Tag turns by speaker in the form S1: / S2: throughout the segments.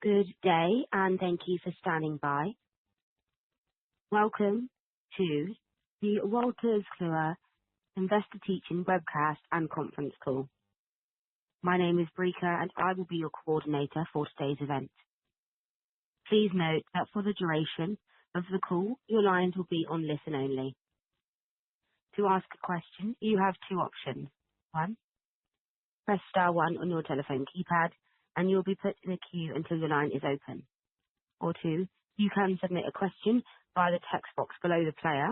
S1: Good day, and thank you for standing by. Welcome to the Wolters Kluwer Investor Teaching webcast and conference call. My name is Brika, and I will be your coordinator for today's event. Please note that for the duration of the call, your lines will be on listen only. To ask a question, you have two options. One, press star one on your telephone keypad, and you'll be put in a queue until your line is open. Or two, you can submit a question via the text box below the player,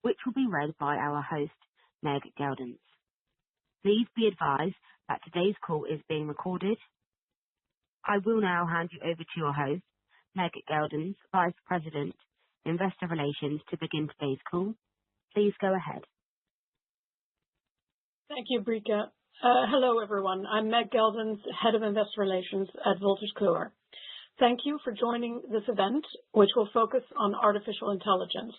S1: which will be read by our host, Meg Geldens. Please be advised that today's call is being recorded. I will now hand you over to your host, Meg Geldens, Vice President, Investor Relations, to begin today's call. Please go ahead.
S2: Thank you, Brika. Hello, everyone. I'm Meg Geldens, Head of Investor Relations at Wolters Kluwer. Thank you for joining this event, which will focus on artificial intelligence.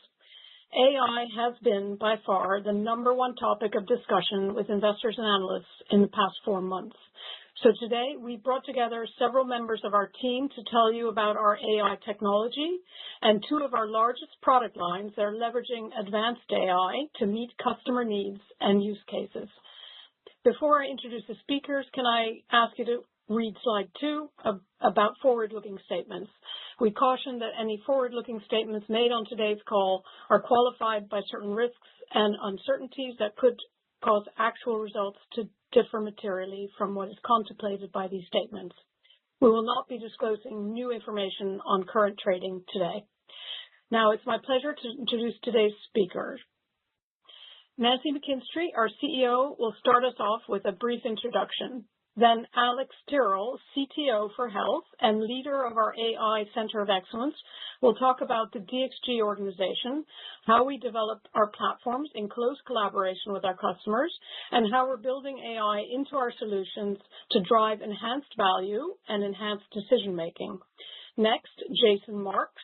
S2: AI has been, by far, the number one topic of discussion with investors and analysts in the past 4 months. So today, we brought together several members of our team to tell you about our AI technology and 2 of our largest product lines that are leveraging advanced AI to meet customer needs and use cases. Before I introduce the speakers, can I ask you to read slide 2 about forward-looking statements? We caution that any forward-looking statements made on today's call are qualified by certain risks and uncertainties that could cause actual results to differ materially from what is contemplated by these statements. We will not be disclosing new information on current trading today. Now, it's my pleasure to introduce today's speakers. Nancy McKinstry, our CEO, will start us off with a brief introduction. Then Alex Tyrrell, CTO for Health and leader of our AI Center of Excellence, will talk about the DXG organization, how we develop our platforms in close collaboration with our customers, and how we're building AI into our solutions to drive enhanced value and enhanced decision-making. Next, Jason Marks,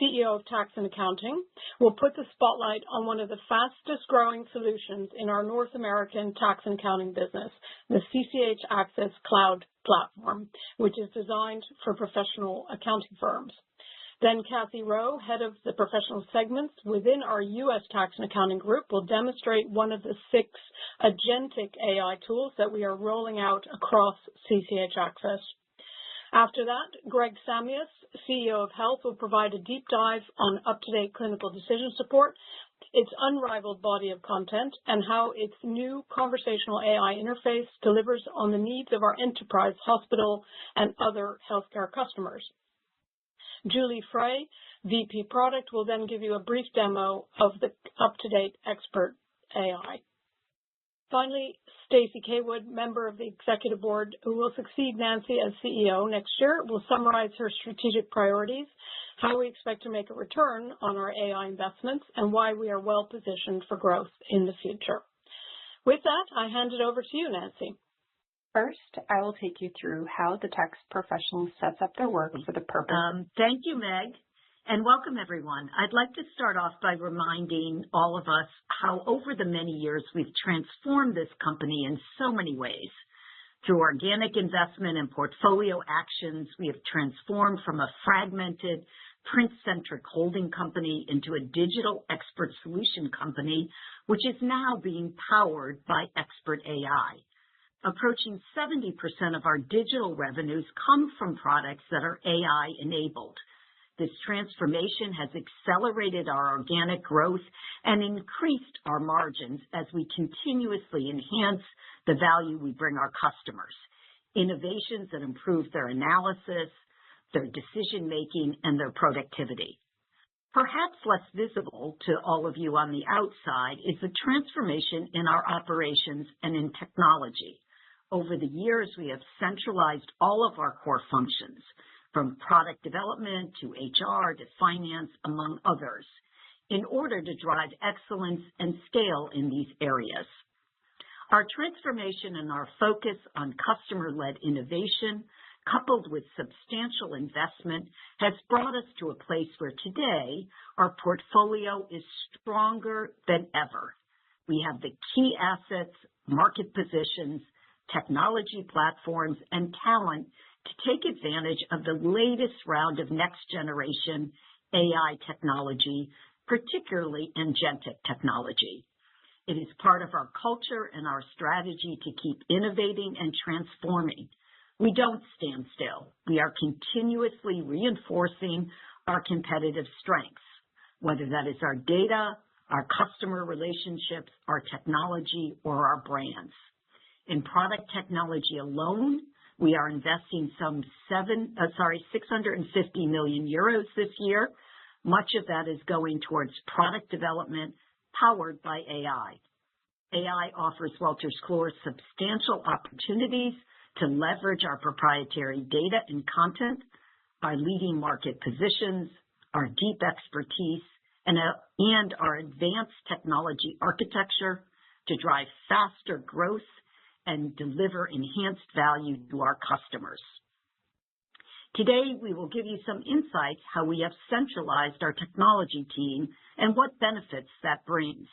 S2: CEO of Tax and Accounting, will put the spotlight on one of the fastest growing solutions in our North American tax and accounting business, the CCH Axcess cloud platform, which is designed for professional accounting firms. Then Kathy Rowe, head of the professional segments within our U.S. tax and accounting group, will demonstrate one of the 6 agentic AI tools that we are rolling out across CCH Axcess. After that, Greg Samius, CEO of Health, will provide a deep dive on UpToDate clinical decision support, its unrivaled body of content, and how its new conversational AI interface delivers on the needs of our enterprise hospital and other healthcare customers. Julie Frey, VP Product, will then give you a brief demo of the UpToDate Expert AI. Finally, Stacey Kaywood, member of the executive board who will succeed Nancy as CEO next year, will summarize her strategic priorities, how we expect to make a return on our AI investments, and why we are well positioned for growth in the future. With that, I hand it over to you, Nancy.
S3: First, I will take you through how the tax professional sets up their work for the purpose.
S4: Thank you, Meg. And welcome, everyone. I'd like to start off by reminding all of us how over the many years we've transformed this company in so many ways. Through organic investment and portfolio actions, we have transformed from a fragmented, print-centric holding company into a digital expert solution company, which is now being powered by expert AI. Approaching 70% of our digital revenues come from products that are AI-enabled. This transformation has accelerated our organic growth and increased our margins as we continuously enhance the value we bring our customers. Innovations that improve their analysis, their decision-making, and their productivity. Perhaps less visible to all of you on the outside is the transformation in our operations and in technology. Over the years, we have centralized all of our core functions, from product development to HR to finance, among others, in order to drive excellence and scale in these areas. Our transformation and our focus on customer-led innovation, coupled with substantial investment, has brought us to a place where today our portfolio is stronger than ever. We have the key assets, market positions, technology platforms, and talent to take advantage of the latest round of next-generation AI technology, particularly agentic technology. It is part of our culture and our strategy to keep innovating and transforming. We don't stand still. We are continuously reinforcing our competitive strengths, whether that is our data, our customer relationships, our technology, or our brands. In product technology alone, we are investing some 650 million euros this year. Much of that is going towards product development powered by AI. AI offers Wolters Kluwer substantial opportunities to leverage our proprietary data and content, our leading market positions, our deep expertise, and our advanced technology architecture to drive faster growth and deliver enhanced value to our customers. Today, we will give you some insights how we have centralized our technology team and what benefits that brings.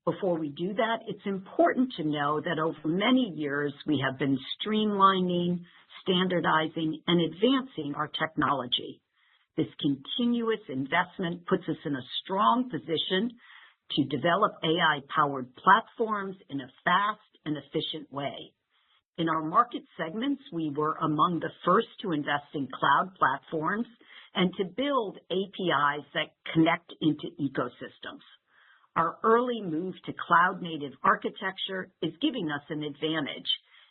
S4: Before we do that, it's important to know that over many years, we have been streamlining, standardizing, and advancing our technology. This continuous investment puts us in a strong position to develop AI-powered platforms in a fast and efficient way. In our market segments, we were among the first to invest in cloud platforms and to build APIs that connect into ecosystems. Our early move to cloud-native architecture is giving us an advantage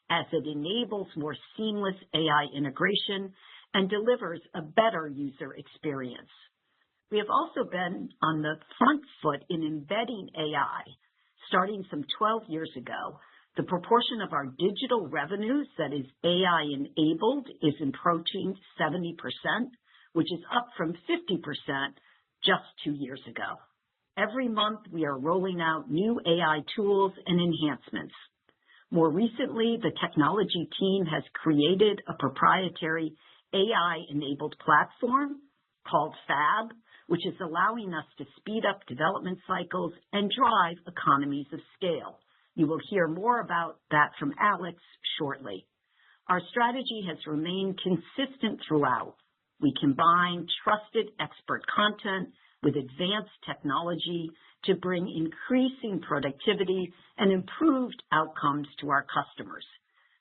S4: as it enables more seamless AI integration and delivers a better user experience. We have also been on the front foot in embedding AI. Starting some 12 years ago, the proportion of our digital revenues that is AI-enabled is approaching 70%, which is up from 50% just 2 years ago. Every month, we are rolling out new AI tools and enhancements. More recently, the technology team has created a proprietary AI-enabled platform called Fab, which is allowing us to speed up development cycles and drive economies of scale. You will hear more about that from Alex shortly. Our strategy has remained consistent throughout. We combine trusted expert content with advanced technology to bring increasing productivity and improved outcomes to our customers.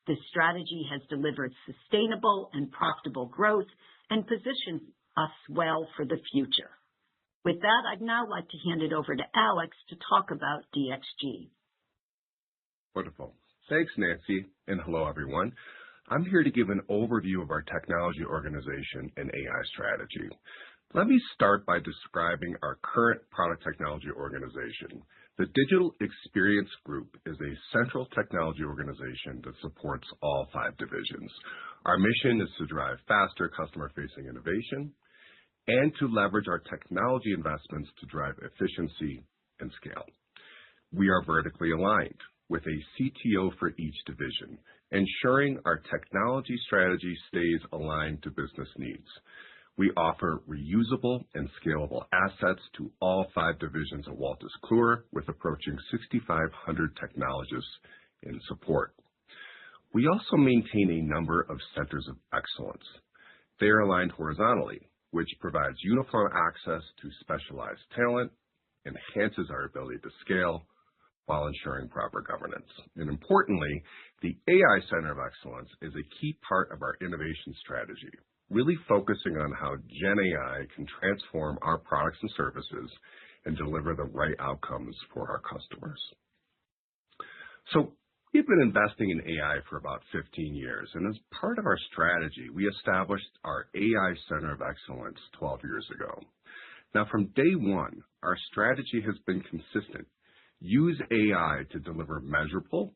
S4: This strategy has delivered sustainable and profitable growth and positions us well for the future. With that, I'd now like to hand it over to Alex to talk about DXG.
S5: Wonderful. Thanks, Nancy, and hello, everyone. I'm here to give an overview of our technology organization and AI strategy. Let me start by describing our current product technology organization. The Digital Experience Group is a central technology organization that supports all 5 divisions. Our mission is to drive faster customer-facing innovation and to leverage our technology investments to drive efficiency and scale. We are vertically aligned with a CTO for each division, ensuring our technology strategy stays aligned to business needs. We offer reusable and scalable assets to all 5 divisions of Wolters Kluwer, with approaching 6,500 technologists in support. We also maintain a number of centers of excellence. They are aligned horizontally, which provides uniform access to specialized talent, enhances our ability to scale, while ensuring proper governance. And importantly, the AI Center of Excellence is a key part of our innovation strategy, really focusing on how Gen AI can transform our products and services and deliver the right outcomes for our customers. So we've been investing in AI for about 15 years, and as part of our strategy, we established our AI Center of Excellence 12 years ago. Now, from day one, our strategy has been consistent. Use AI to deliver measurable,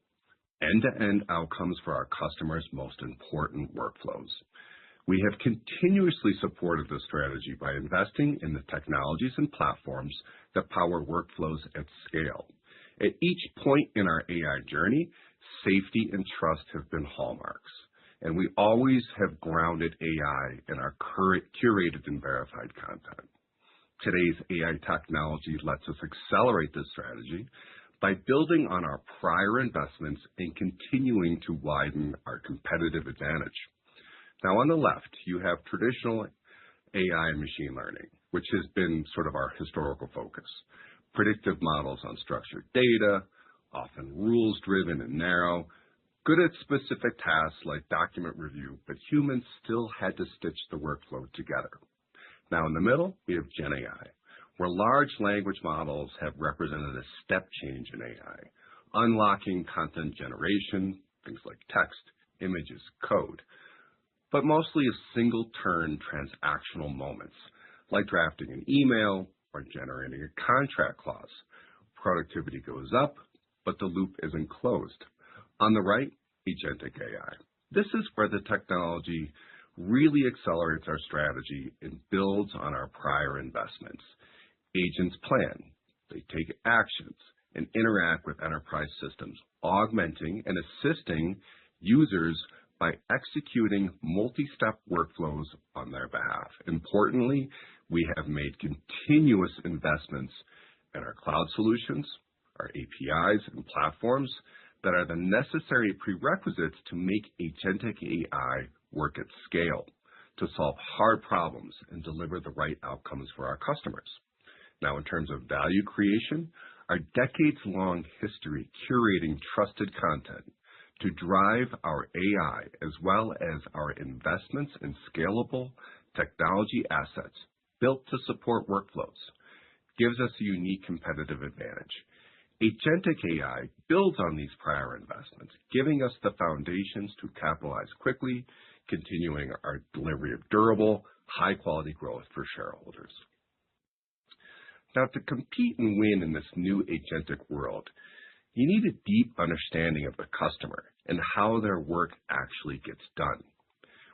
S5: end-to-end outcomes for our customers' most important workflows. We have continuously supported this strategy by investing in the technologies and platforms that power workflows at scale. At each point in our AI journey, safety and trust have been hallmarks, and we always have grounded AI in our current curated and verified content. Today's AI technology lets us accelerate this strategy by building on our prior investments and continuing to widen our competitive advantage. Now, on the left, you have traditional AI and machine learning, which has been sort of our historical focus. Predictive models on structured data, often rules-driven and narrow, good at specific tasks like document review, but humans still had to stitch the workflow together. Now, in the middle, we have Gen AI, where large language models have represented a step change in AI, unlocking content generation, things like text, images, code, but mostly a single-turn transactional moments, like drafting an email or generating a contract clause. Productivity goes up, but the loop isn't closed. On the right, agentic AI. This is where the technology really accelerates our strategy and builds on our prior investments. Agents plan, they take actions, and interact with enterprise systems, augmenting and assisting users by executing multi-step workflows on their behalf. Importantly, we have made continuous investments in our cloud solutions, our APIs and platforms that are the necessary prerequisites to make agentic AI work at scale, to solve hard problems and deliver the right outcomes for our customers. Now, in terms of value creation, our decades-long history curating trusted content to drive our AI, as well as our investments in scalable technology assets built to support workflows, gives us a unique competitive advantage. Agentic AI builds on these prior investments, giving us the foundations to capitalize quickly, continuing our delivery of durable, high-quality growth for shareholders. Now, to compete and win in this new agentic world, you need a deep understanding of the customer and how their work actually gets done.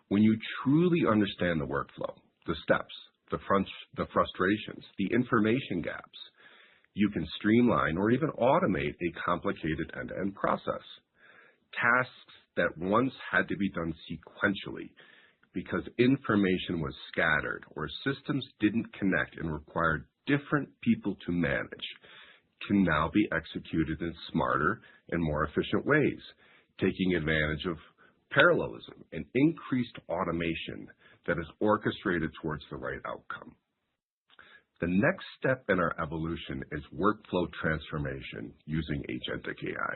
S5: When you truly understand the workflow, the steps, the frustrations, the information gaps, you can streamline or even automate a complicated end-to-end process. Tasks that once had to be done sequentially because information was scattered or systems didn't connect and required different people to manage can now be executed in smarter and more efficient ways, taking advantage of parallelism and increased automation that is orchestrated towards the right outcome. The next step in our evolution is workflow transformation using agentic AI.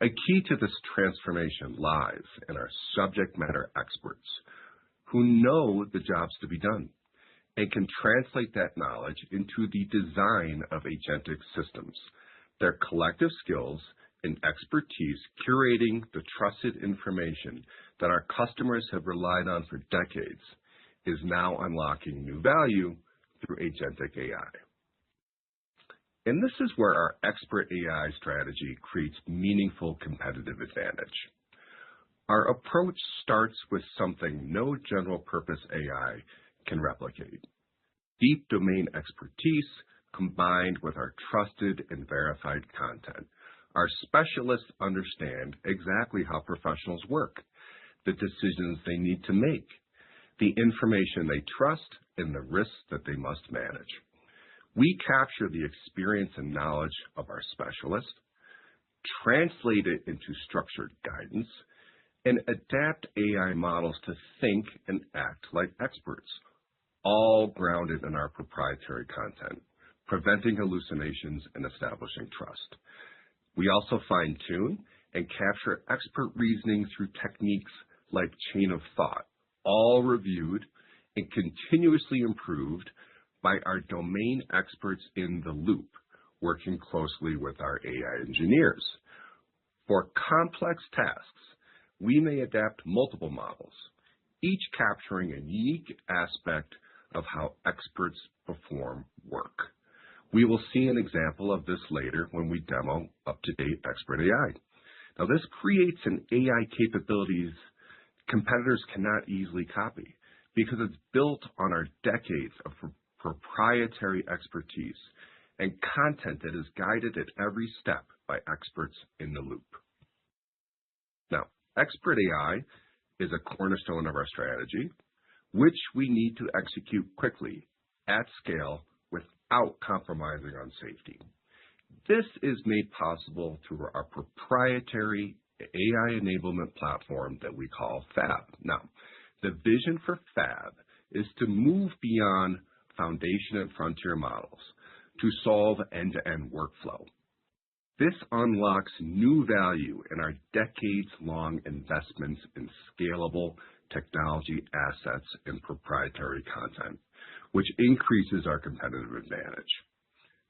S5: A key to this transformation lies in our subject matter experts who know the jobs to be done and can translate that knowledge into the design of agentic systems. Their collective skills and expertise curating the trusted information that our customers have relied on for decades is now unlocking new value through agentic AI. And this is where our expert AI strategy creates meaningful competitive advantage. Our approach starts with something no general-purpose AI can replicate: deep domain expertise combined with our trusted and verified content. Our specialists understand exactly how professionals work, the decisions they need to make, the information they trust, and the risks that they must manage. We capture the experience and knowledge of our specialists, translate it into structured guidance, and adapt AI models to think and act like experts, all grounded in our proprietary content, preventing hallucinations and establishing trust. We also fine-tune and capture expert reasoning through techniques like chain of thought, all reviewed and continuously improved by our domain experts in the loop, working closely with our AI engineers. For complex tasks, we may adapt multiple models, each capturing a unique aspect of how experts perform work. We will see an example of this later when we demo UpToDate Expert AI. Now, this creates an AI capabilities competitors cannot easily copy because it's built on our decades of proprietary expertise and content that is guided at every step by experts in the loop. Now, Expert AI is a cornerstone of our strategy, which we need to execute quickly at scale without compromising on safety. This is made possible through our proprietary AI enablement platform that we call FAB. Now, The vision for Fab is to move beyond foundation and frontier models to solve end-to-end workflow. This unlocks new value in our decades-long investments in scalable technology assets and proprietary content, which increases our competitive advantage.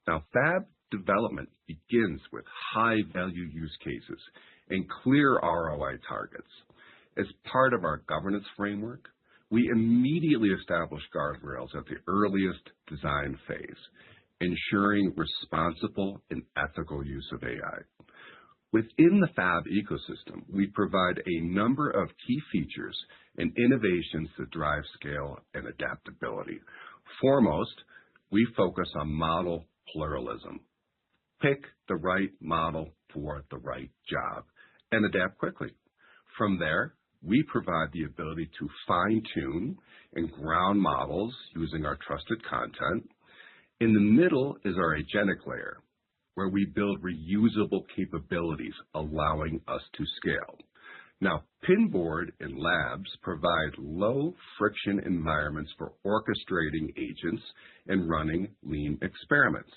S5: Now, Fab development begins with high-value use cases and clear ROI targets. As part of our governance framework, we immediately establish guardrails at the earliest design phase, ensuring responsible and ethical use of AI. Within the Fab ecosystem, we provide a number of key features and innovations that drive scale and adaptability. Foremost, we focus on model pluralism. Pick the right model for the right job and adapt quickly. From there, we provide the ability to fine-tune and ground models using our trusted content. In the middle is our agentic layer, where we build reusable capabilities, allowing us to scale. Now, Pinboard and Labs provide low-friction environments for orchestrating agents and running lean experiments.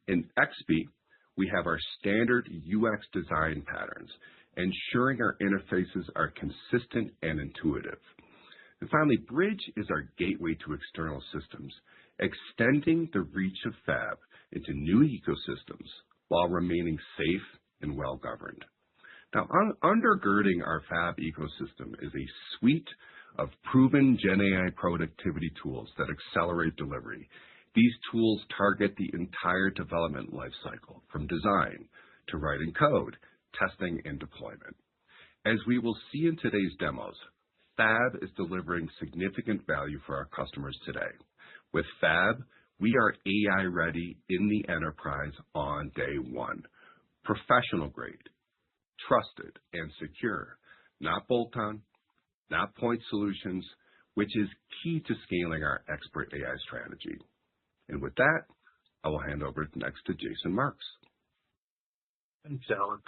S5: In XP, we have our standard UX design patterns, ensuring our interfaces are consistent and intuitive. And finally, Bridge is our gateway to external systems, extending the reach of Fab into new ecosystems while remaining safe and well-governed. Now, undergirding our Fab ecosystem is a suite of proven GenAI productivity tools that accelerate delivery. These tools target the entire development lifecycle, from design to writing code, testing, and deployment. As we will see in today's demos, Fab is delivering significant value for our customers today. With Fab, we are AI-ready in the enterprise on day one. Professional grade, trusted, and secure, not bolt-on, not point solutions, which is key to scaling our expert AI strategy. And with that, I will hand over next to Jason Marks.
S6: Thanks, Alex.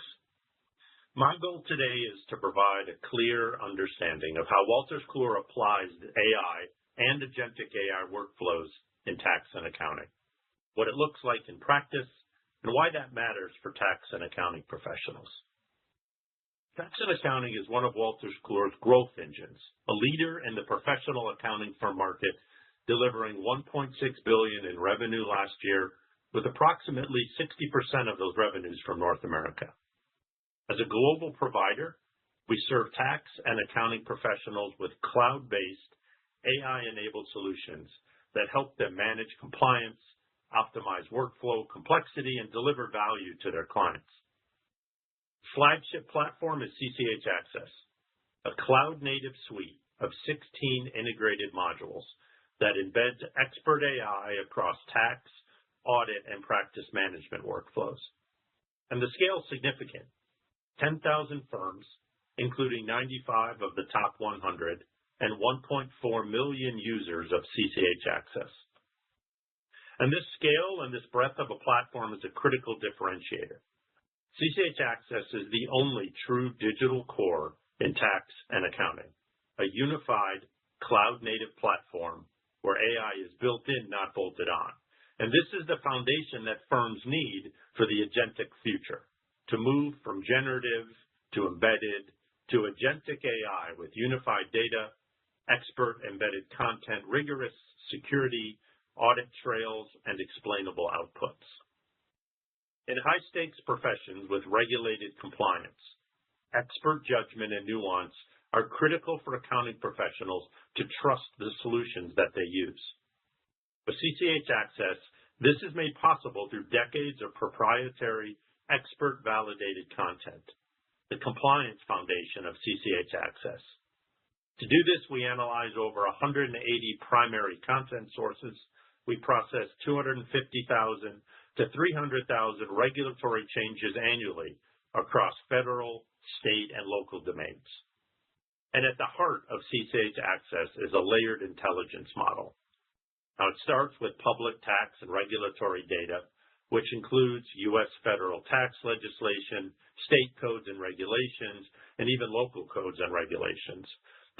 S6: My goal today is to provide a clear understanding of how Wolters Kluwer applies AI and agentic AI workflows in tax and accounting, what it looks like in practice, and why that matters for tax and accounting professionals. Tax and accounting is one of Wolters Kluwer's growth engines, a leader in the professional accounting firm market, delivering $1.6 billion in revenue last year, with approximately 60% of those revenues from North America. As a global provider, we serve tax and accounting professionals with cloud-based, AI-enabled solutions that help them manage compliance, optimize workflow complexity, and deliver value to their clients. Flagship platform is CCH Axcess, a cloud-native suite of 16 integrated modules that embeds expert AI across tax, audit, and practice management workflows. And the scale is significant. 10,000 firms, including 95 of the top 100, and 1.4 million users of CCH Axcess. And this scale and this breadth of a platform is a critical differentiator. CCH Axcess is the only true digital core in tax and accounting, a unified cloud-native platform where AI is built in, not bolted on. And this is the foundation that firms need for the agentic future, to move from generative to embedded to agentic AI with unified data, expert embedded content, rigorous security, audit trails, and explainable outputs. In high-stakes professions with regulated compliance, expert judgment and nuance are critical for accounting professionals to trust the solutions that they use. With CCH Axcess, this is made possible through decades of proprietary, expert-validated content, the compliance foundation of CCH Axcess. To do this, we analyze over 180 primary content sources. We process 250,000 to 300,000 regulatory changes annually across federal, state, and local domains. And at the heart of CCH Axcess is a layered intelligence model. Now, it starts with public tax and regulatory data, which includes U.S. federal tax legislation, state codes and regulations, and even local codes and regulations.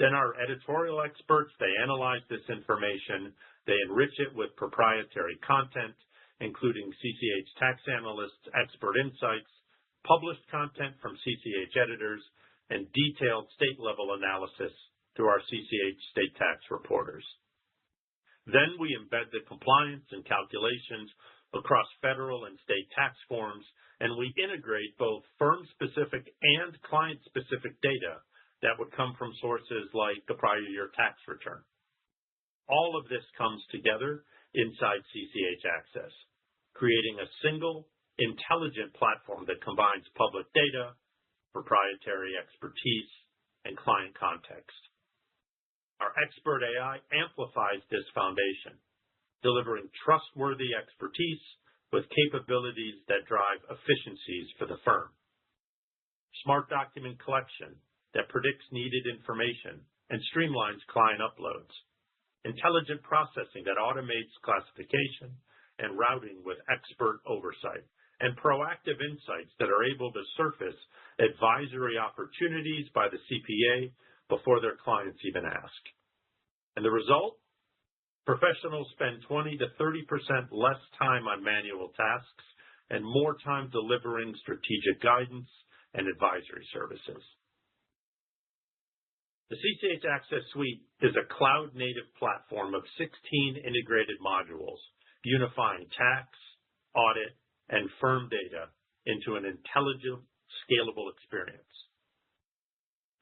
S6: Then our editorial experts, they analyze this information, they enrich it with proprietary content, including CCH tax analysts' expert insights, published content from CCH editors, and detailed state-level analysis through our CCH state tax reporters. Then we embed the compliance and calculations across federal and state tax forms, and we integrate both firm-specific and client-specific data that would come from sources like the prior year tax return. All of this comes together inside CCH Axcess, creating a single, intelligent platform that combines public data, proprietary expertise, and client context. Our expert AI amplifies this foundation, delivering trustworthy expertise with capabilities that drive efficiencies for the firm. Smart document collection that predicts needed information and streamlines client uploads. Intelligent processing that automates classification and routing with expert oversight. And proactive insights that are able to surface advisory opportunities by the CPA before their clients even ask. And the result? Professionals spend 20 to 30% less time on manual tasks and more time delivering strategic guidance and advisory services. The CCH Axcess Suite is a cloud-native platform of 16 integrated modules, unifying tax, audit, and firm data into an intelligent, scalable experience.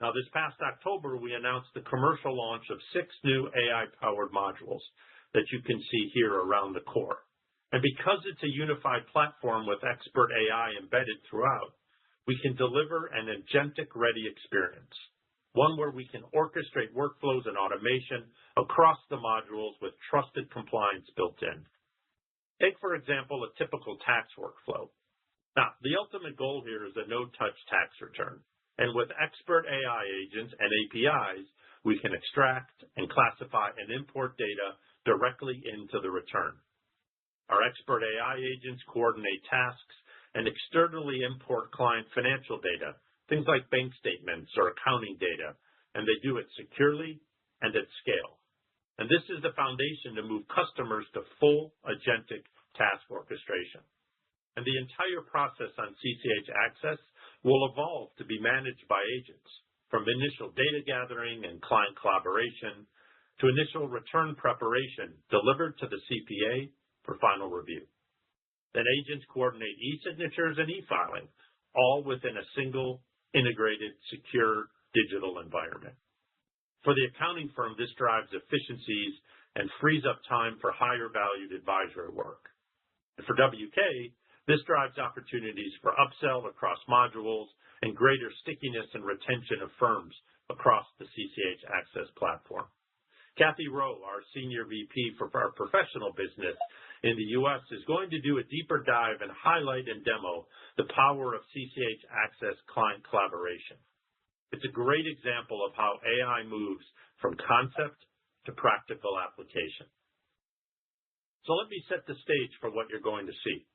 S6: Now, this past October, we announced the commercial launch of 6 new AI-powered modules that you can see here around the core. And because it's a unified platform with expert AI embedded throughout, we can deliver an agentic-ready experience, one where we can orchestrate workflows and automation across the modules with trusted compliance built in. Take, for example, a typical tax workflow. Now, the ultimate goal here is a no-touch tax return. And with expert AI agents and APIs, we can extract and classify and import data directly into the return. Our expert AI agents coordinate tasks and externally import client financial data, things like bank statements or accounting data, and they do it securely and at scale. And this is the foundation to move customers to full agentic task orchestration. And the entire process on CCH Axcess will evolve to be managed by agents, from initial data gathering and client collaboration to initial return preparation delivered to the CPA for final review. Then agents coordinate e-signatures and e-filing, all within a single, integrated, secure digital environment. For the accounting firm, this drives efficiencies and frees up time for higher valued advisory work. And for WK, this drives opportunities for upsell across modules and greater stickiness and retention of firms across the CCH Axcess platform. Kathy Rowe, our Senior VP for our professional business in the U.S., is going to do a deeper dive and highlight and demo the power of CCH Axcess client collaboration. It's a great example of how AI moves from concept to practical application. So let me set the stage for what you're going to see.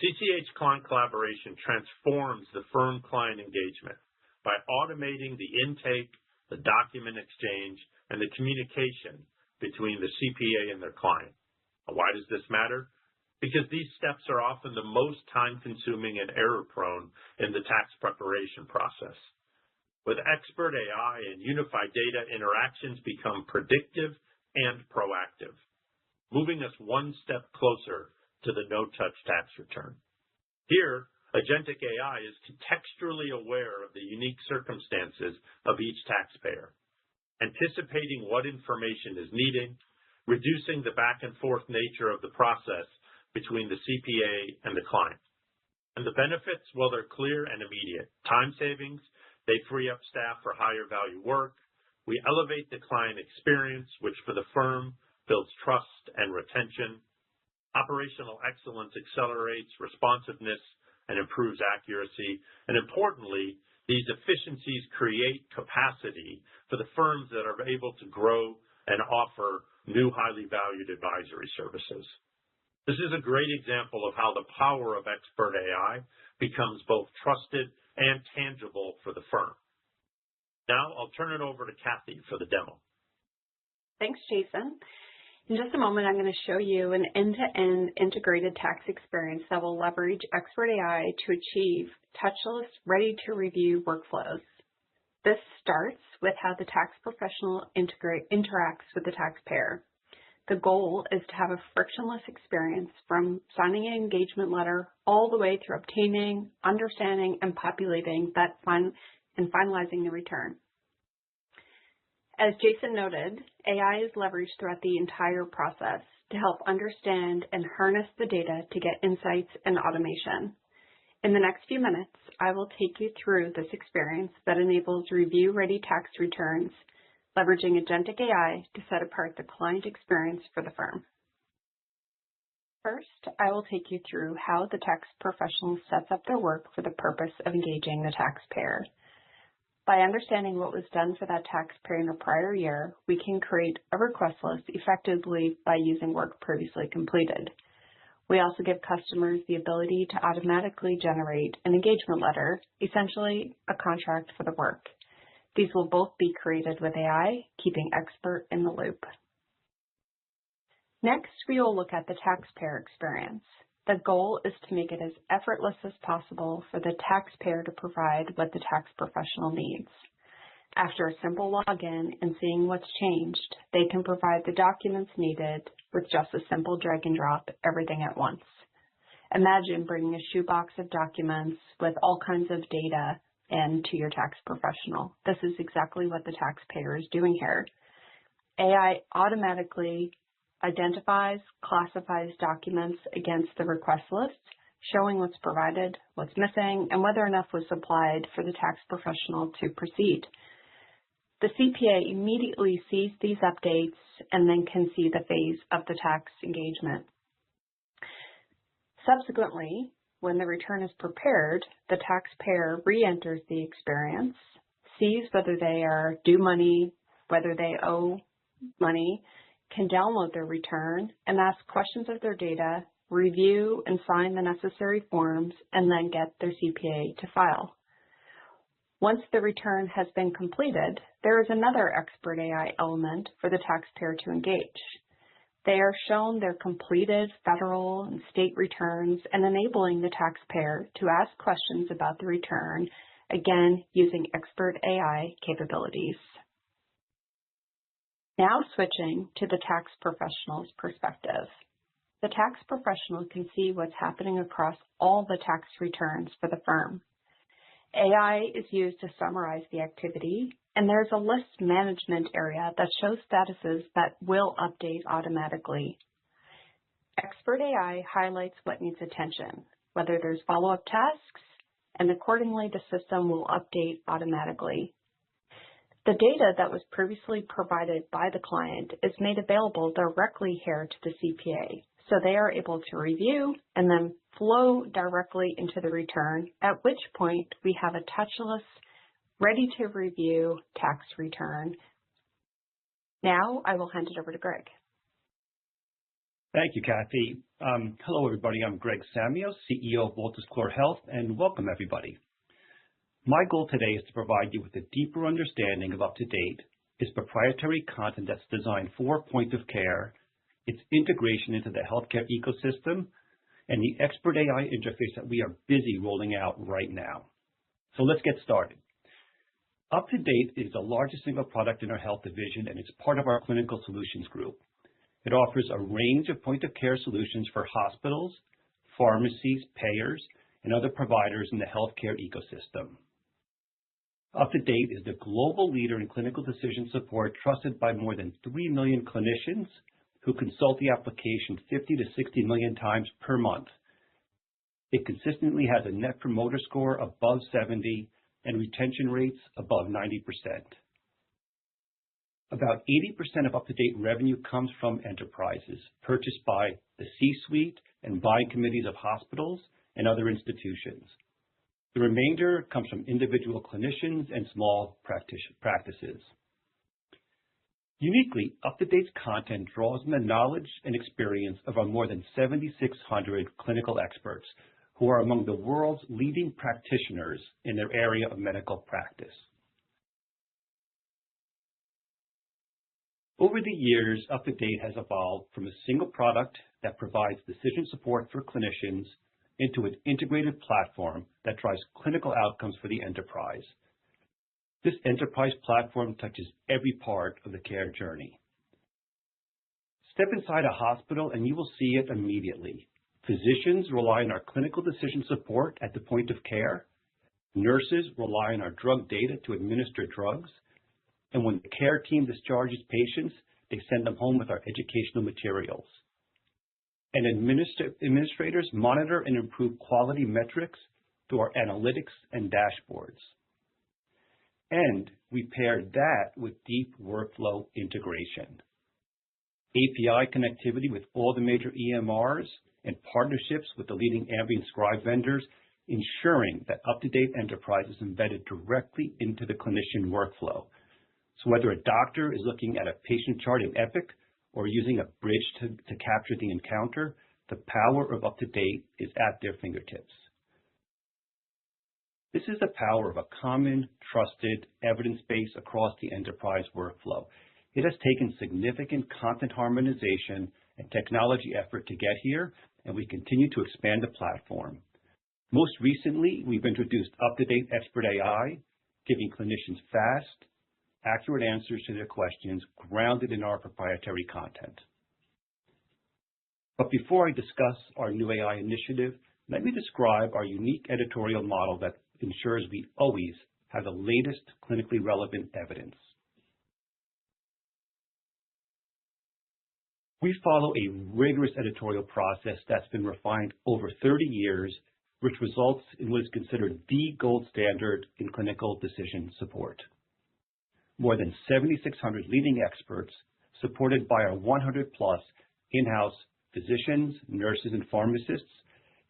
S6: CCH client collaboration transforms the firm-client engagement by automating the intake, the document exchange, and the communication between the CPA and their client. Why does this matter? Because these steps are often the most time-consuming and error-prone in the tax preparation process. With expert AI and unified data, interactions become predictive and proactive, moving us one step closer to the no-touch tax return. Here, agentic AI is contextually aware of the unique circumstances of each taxpayer, anticipating what information is needed, reducing the back-and-forth nature of the process between the CPA and the client. And the benefits, well, they're clear and immediate. Time savings, they free up staff for higher value work. We elevate the client experience, which for the firm builds trust and retention. Operational excellence accelerates responsiveness and improves accuracy. And importantly, these efficiencies create capacity for the firms that are able to grow and offer new highly valued advisory services. This is a great example of how the power of expert AI becomes both trusted and tangible for the firm. Now I'll turn it over to Kathy for the demo.
S3: Thanks, Jason. In just a moment, I'm going to show you an end-to-end integrated tax experience that will leverage Expert AI to achieve touchless, ready-to-review workflows. This starts with how the tax professional interacts with the taxpayer. The goal is to have a frictionless experience from signing an engagement letter all the way through obtaining, understanding, and populating that and finalizing the return. As Jason noted, AI is leveraged throughout the entire process to help understand and harness the data to get insights and automation. In the next few minutes, I will take you through this experience that enables review-ready tax returns, leveraging agentic AI to set apart the client experience for the firm. First, I will take you through how the tax professional sets up their work for the purpose of engaging the taxpayer. By understanding what was done for that taxpayer in a prior year, we can create a request list effectively by using work previously completed. We also give customers the ability to automatically generate an engagement letter, essentially a contract for the work. These will both be created with AI, keeping Expert in the loop. Next, we will look at the taxpayer experience. The goal is to make it as effortless as possible for the taxpayer to provide what the tax professional needs. After a simple login and seeing what's changed, they can provide the documents needed with just a simple drag and drop everything at once. Imagine bringing a shoebox of documents with all kinds of data in to your tax professional. This is exactly what the taxpayer is doing here. AI automatically identifies, classifies documents against the request list, showing what's provided, what's missing, and whether enough was supplied for the tax professional to proceed. The CPA immediately sees these updates and then can see the phase of the tax engagement. Subsequently, when the return is prepared, the taxpayer re-enters the experience, sees whether they are due money, whether they owe money, can download their return and ask questions of their data, review and sign the necessary forms, and then get their CPA to file. Once the return has been completed, there is another Expert AI element for the taxpayer to engage. They are shown their completed federal and state returns and enabling the taxpayer to ask questions about the return, again using Expert AI capabilities. Now switching to the tax professional's perspective. The tax professional can see what's happening across all the tax returns for the firm. AI is used to summarize the activity, and there's a list management area that shows statuses that will update automatically. Expert AI highlights what needs attention, whether there's follow-up tasks, and accordingly the system will update automatically. The data that was previously provided by the client is made available directly here to the CPA, so they are able to review and then flow directly into the return, at which point we have a touchless, ready-to-review tax return. Now I will hand it over to Greg.
S7: Thank you, Kathy. Hello, everybody. I'm Greg Samuels, CEO of Wolters Kluwer Health, and welcome, everybody. My goal today is to provide you with a deeper understanding of UpToDate, its proprietary content that's designed for point of care, its integration into the healthcare ecosystem, and the Expert AI interface that we are busy rolling out right now. So let's get started. UpToDate is the largest single product in our health division, and it's part of our clinical solutions group. It offers a range of point of care solutions for hospitals, pharmacies, payers, and other providers in the healthcare ecosystem. UpToDate is the global leader in clinical decision support, trusted by more than 3 million clinicians who consult the application 50 to 60 million times per month. It consistently has a Net Promoter Score above 70 and retention rates above 90%. About 80% of UpToDate revenue comes from enterprises purchased by the C-suite and buying committees of hospitals and other institutions. The remainder comes from individual clinicians and small practices. Uniquely, UpToDate's content draws on the knowledge and experience of our more than 7,600 clinical experts who are among the world's leading practitioners in their area of medical practice. Over the years, UpToDate has evolved from a single product that provides decision support for clinicians into an integrated platform that drives clinical outcomes for the enterprise. This enterprise platform touches every part of the care journey. Step inside a hospital and you will see it immediately. Physicians rely on our clinical decision support at the point of care. Nurses rely on our drug data to administer drugs. And when the care team discharges patients, they send them home with our educational materials. And administrators monitor and improve quality metrics through our analytics and dashboards. And we paired that with deep workflow integration. API connectivity with all the major EMRs and partnerships with the leading ambient scribe vendors, ensuring that UpToDate Enterprise is embedded directly into the clinician workflow. So whether a doctor is looking at a patient chart in Epic or using a bridge to capture the encounter, the power of UpToDate is at their fingertips. This is the power of a common, trusted evidence base across the enterprise workflow. It has taken significant content harmonization and technology effort to get here, and we continue to expand the platform. Most recently, we've introduced UpToDate Expert AI, giving clinicians fast, accurate answers to their questions grounded in our proprietary content. But before I discuss our new AI initiative, let me describe our unique editorial model that ensures we always have the latest clinically relevant evidence. We follow a rigorous editorial process that's been refined over 30 years, which results in what is considered the gold standard in clinical decision support. More than 7,600 leading experts, supported by our 100-plus in-house physicians, nurses, and pharmacists,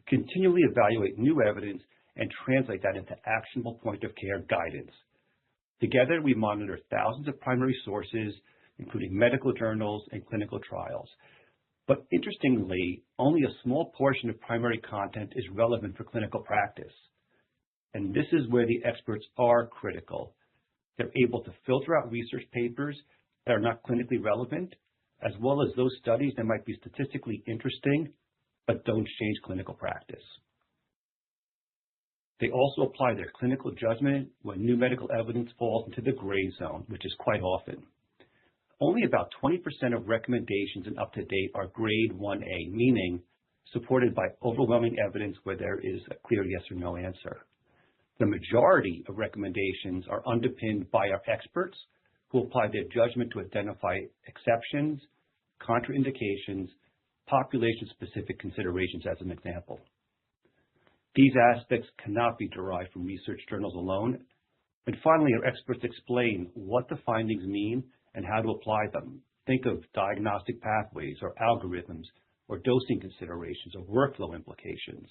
S7: continually evaluate new evidence and translate that into actionable point-of-care guidance. Together, we monitor thousands of primary sources, including medical journals and clinical trials. But interestingly, only a small portion of primary content is relevant for clinical practice. And this is where the experts are critical. They're able to filter out research papers that are not clinically relevant, as well as those studies that might be statistically interesting, but don't change clinical practice. They also apply their clinical judgment when new medical evidence falls into the gray zone, which is quite often. Only about 20% of recommendations in UpToDate are grade 1A, meaning supported by overwhelming evidence where there is a clear yes or no answer. The majority of recommendations are underpinned by our experts who apply their judgment to identify exceptions, contraindications, population-specific considerations as an example. These aspects cannot be derived from research journals alone. And finally, our experts explain what the findings mean and how to apply them. Think of diagnostic pathways or algorithms or dosing considerations or workflow implications.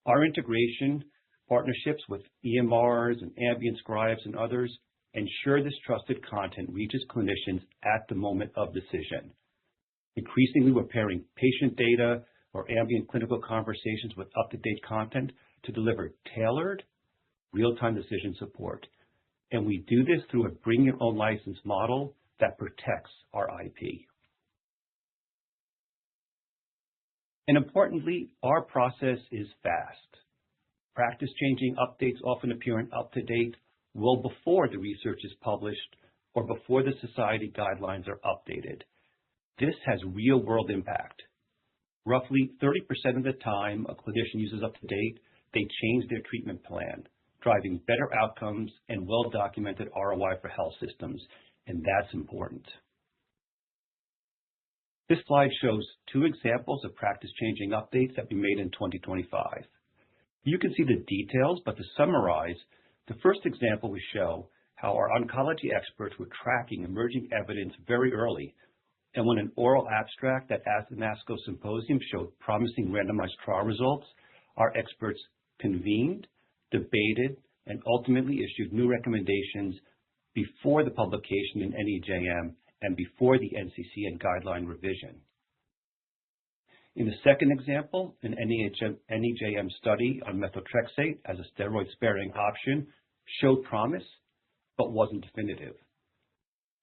S7: Our integration partnerships with EMRs and ambient scribes and others ensure this trusted content reaches clinicians at the moment of decision. Increasingly, we're pairing patient data or ambient clinical conversations with UpToDate content to deliver tailored, real-time decision support. And we do this through a bring-your-own license model that protects our IP. And importantly, our process is fast. Practice-changing updates often appear in UpToDate well before the research is published or before the society guidelines are updated. This has real-world impact. Roughly 30% of the time a clinician uses UpToDate, they change their treatment plan, driving better outcomes and well-documented ROI for health systems, and that's important. This slide shows two examples of practice-changing updates that we made in 2025. You can see the details, but to summarize, the first example we show how our oncology experts were tracking emerging evidence very early, and when an oral abstract at the ASCO symposium showed promising randomized trial results, our experts convened, debated, and ultimately issued new recommendations before the publication in NEJM and before the NCCN guideline revision. In the second example, an NEJM study on methotrexate as a steroid-sparing option showed promise, but wasn't definitive.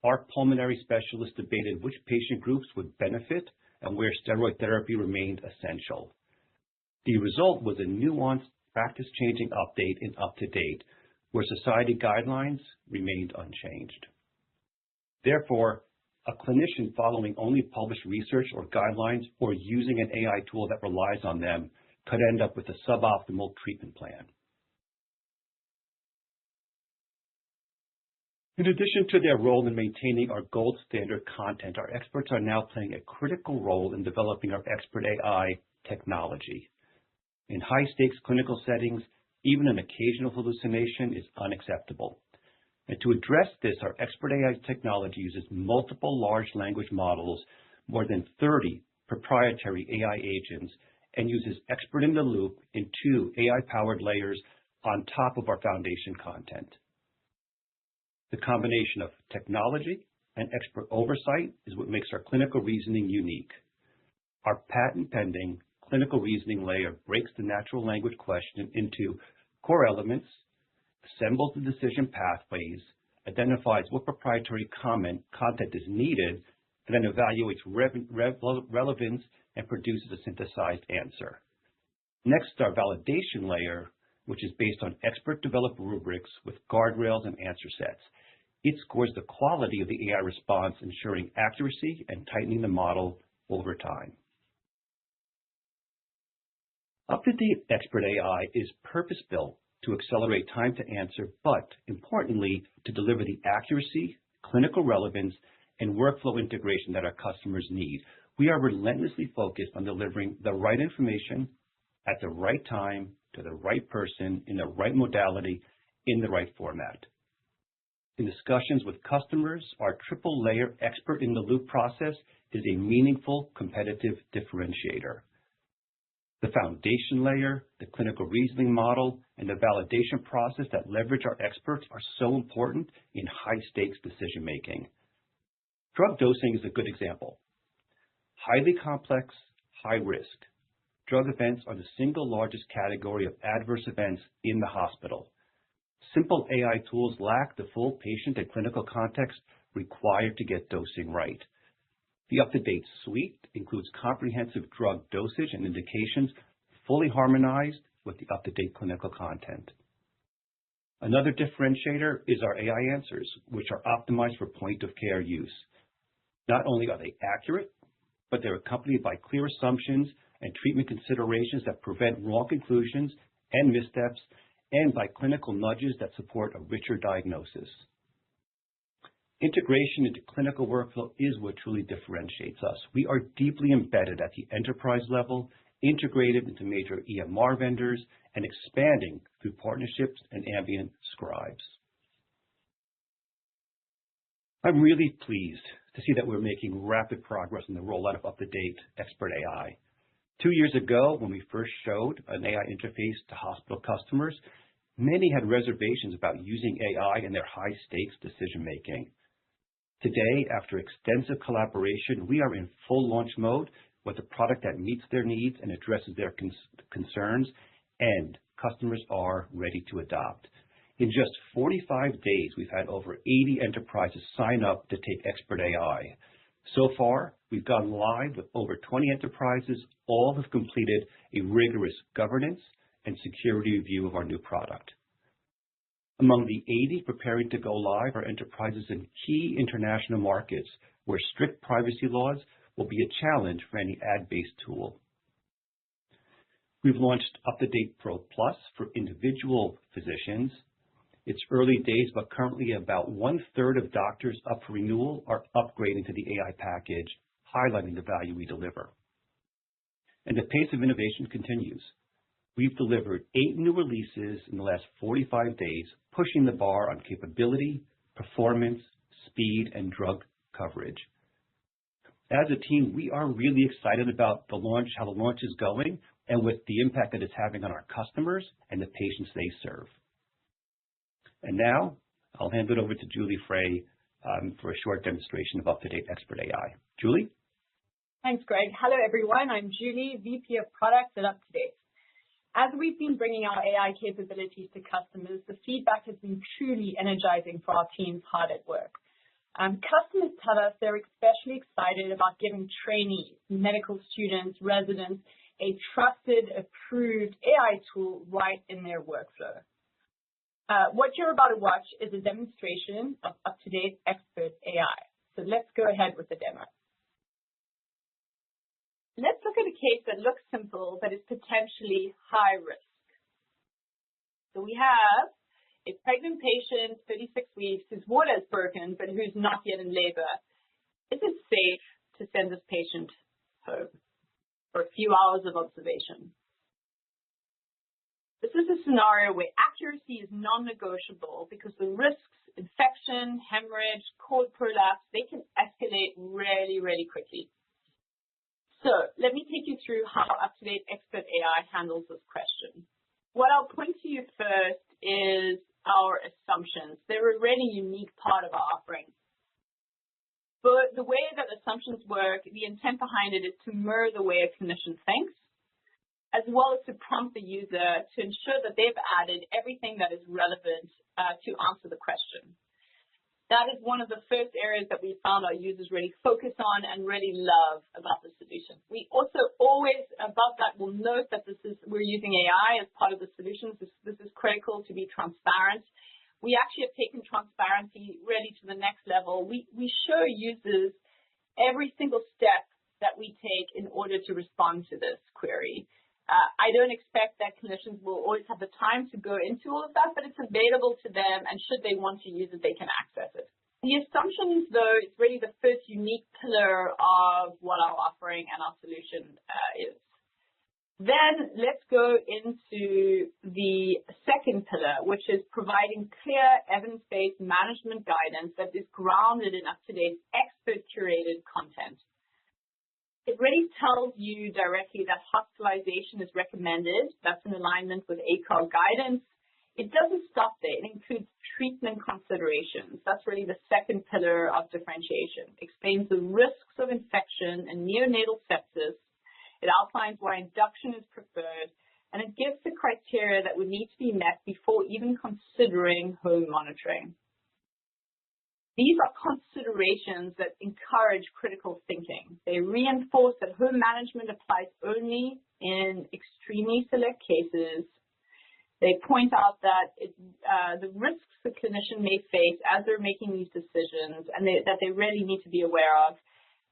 S7: our pulmonary specialists debated which patient groups would benefit and where steroid therapy remained essential. The result was a nuanced, practice-changing update in UpToDate, where society guidelines remained unchanged. Therefore, a clinician following only published research or guidelines or using an AI tool that relies on them could end up with a suboptimal treatment plan. In addition to their role in maintaining our gold standard content, our experts are now playing a critical role in developing our Expert AI technology. In high-stakes clinical settings, even an occasional hallucination is unacceptable. And to address this, our Expert AI technology uses multiple large language models, more than 30 proprietary AI agents, and uses Expert in the Loop in 2 AI-powered layers on top of our foundation content. The combination of technology and expert oversight is what makes our clinical reasoning unique. Our patent-pending clinical reasoning layer breaks the natural language question into core elements, assembles the decision pathways, identifies what proprietary content is needed, and then evaluates relevance and produces a synthesized answer. Next, our validation layer, which is based on expert-developed rubrics with guardrails and answer sets. It scores the quality of the AI response, ensuring accuracy and tightening the model over time. UpToDate Expert AI is purpose-built to accelerate time to answer, but importantly, to deliver the accuracy, clinical relevance, and workflow integration that our customers need. We are relentlessly focused on delivering the right information at the right time to the right person in the right modality in the right format. In discussions with customers, our triple-layer Expert in the Loop process is a meaningful competitive differentiator. The foundation layer, the clinical reasoning model, and the validation process that leverage our experts are so important in high-stakes decision-making. Drug dosing is a good example. Highly complex, high risk. Drug events are the single largest category of adverse events in the hospital. Simple AI tools lack the full patient and clinical context required to get dosing right. The UpToDate suite includes comprehensive drug dosage and indications fully harmonized with the UpToDate clinical content. Another differentiator is our AI answers, which are optimized for point-of-care use. Not only are they accurate, but they're accompanied by clear assumptions and treatment considerations that prevent wrong conclusions and missteps, and by clinical nudges that support a richer diagnosis. Integration into clinical workflow is what truly differentiates us. We are deeply embedded at the enterprise level, integrated into major EMR vendors, and expanding through partnerships and ambient scribes. I'm really pleased to see that we're making rapid progress in the rollout of UpToDate Expert AI. 2 years ago, when we first showed an AI interface to hospital customers, many had reservations about using AI in their high-stakes decision-making. Today, after extensive collaboration, we are in full launch mode with a product that meets their needs and addresses their concerns, and customers are ready to adopt. In just 45 days, we've had over 80 enterprises sign up to take Expert AI. So far, we've gone live with over 20 enterprises. All have completed a rigorous governance and security review of our new product. Among the 80 preparing to go live are enterprises in key international markets where strict privacy laws will be a challenge for any ad-based tool. We've launched UpToDate Pro Plus for individual physicians. It's early days, but currently about 1/3 of doctors up for renewal are upgrading to the AI package, highlighting the value we deliver. And the pace of innovation continues. We've delivered 8 new releases in the last 45 days, pushing the bar on capability, performance, speed, and drug coverage. As a team, we are really excited about the launch, how the launch is going, and with the impact that it's having on our customers and the patients they serve. And now, I'll hand it over to Julie Frey for a short demonstration of UpToDate Expert AI. Julie?
S8: Thanks, Greg. Hello, everyone. I'm Julie, VP of Products at UpToDate. As we've been bringing our AI capabilities to customers, the feedback has been truly energizing for our teams hard at work. Customers tell us they're especially excited about giving trainees, medical students, residents, a trusted, approved AI tool right in their workflow. What you're about to watch is a demonstration of UpToDate Expert AI. So let's go ahead with the demo. Let's look at a case that looks simple, but is potentially high risk. So we have a pregnant patient, 36 weeks, whose water is broken, but who's not yet in labor. Is it safe to send this patient home for a few hours of observation? This is a scenario where accuracy is non-negotiable because the risks, infection, hemorrhage, cord prolapse, they can escalate really, really quickly. So let me take you through how UpToDate Expert AI handles this question. What I'll point to you first is our assumptions. They're a really unique part of our offering. But the way that assumptions work, the intent behind it is to mirror the way a clinician thinks, as well as to prompt the user to ensure that they've added everything that is relevant to answer the question. That is one of the first areas that we found our users really focus on and really love about the solution. We also always, above that, will note that we're using AI as part of the solutions. This is critical to be transparent. We actually have taken transparency really to the next level. We show users every single step that we take in order to respond to this query. I don't expect that clinicians will always have the time to go into all of that, but it's available to them, and should they want to use it, they can access it. The assumptions, though, is really the first unique pillar of what our offering and our solution is. Then let's go into the second pillar, which is providing clear evidence-based management guidance that is grounded in UpToDate's expert-curated content. It really tells you directly that hospitalization is recommended. That's in alignment with ACOG guidance. It doesn't stop there. It includes treatment considerations. That's really the second pillar of differentiation. It explains the risks of infection and neonatal sepsis. It outlines why induction is preferred, and it gives the criteria that would need to be met before even considering home monitoring. These are considerations that encourage critical thinking. They reinforce that home management applies only in extremely select cases. They point out that the risks the clinician may face as they're making these decisions and that they really need to be aware of.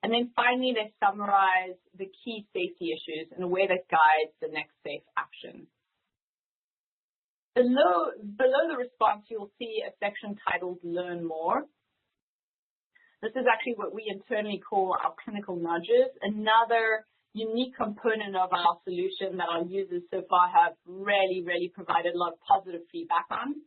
S8: And then finally, they summarize the key safety issues in a way that guides the next safe action. Below the response, you'll see a section titled Learn More. This is actually what we internally call our clinical nudges, another unique component of our solution that our users so far have really provided a lot of positive feedback on.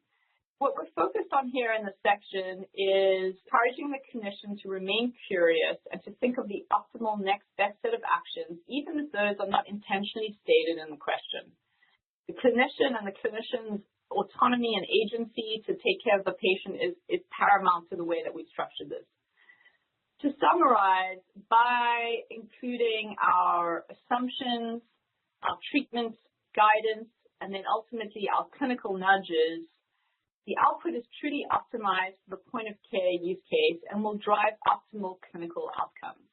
S8: What we're focused on here in this section is encouraging the clinician to remain curious and to think of the optimal next best set of actions, even if those are not intentionally stated in the question. The clinician and the clinician's autonomy and agency to take care of the patient is paramount to the way that we structured this. To summarize, by including our assumptions, our treatment guidance, and then ultimately our clinical nudges, the output is truly optimized for the point of care use case and will drive optimal clinical outcomes.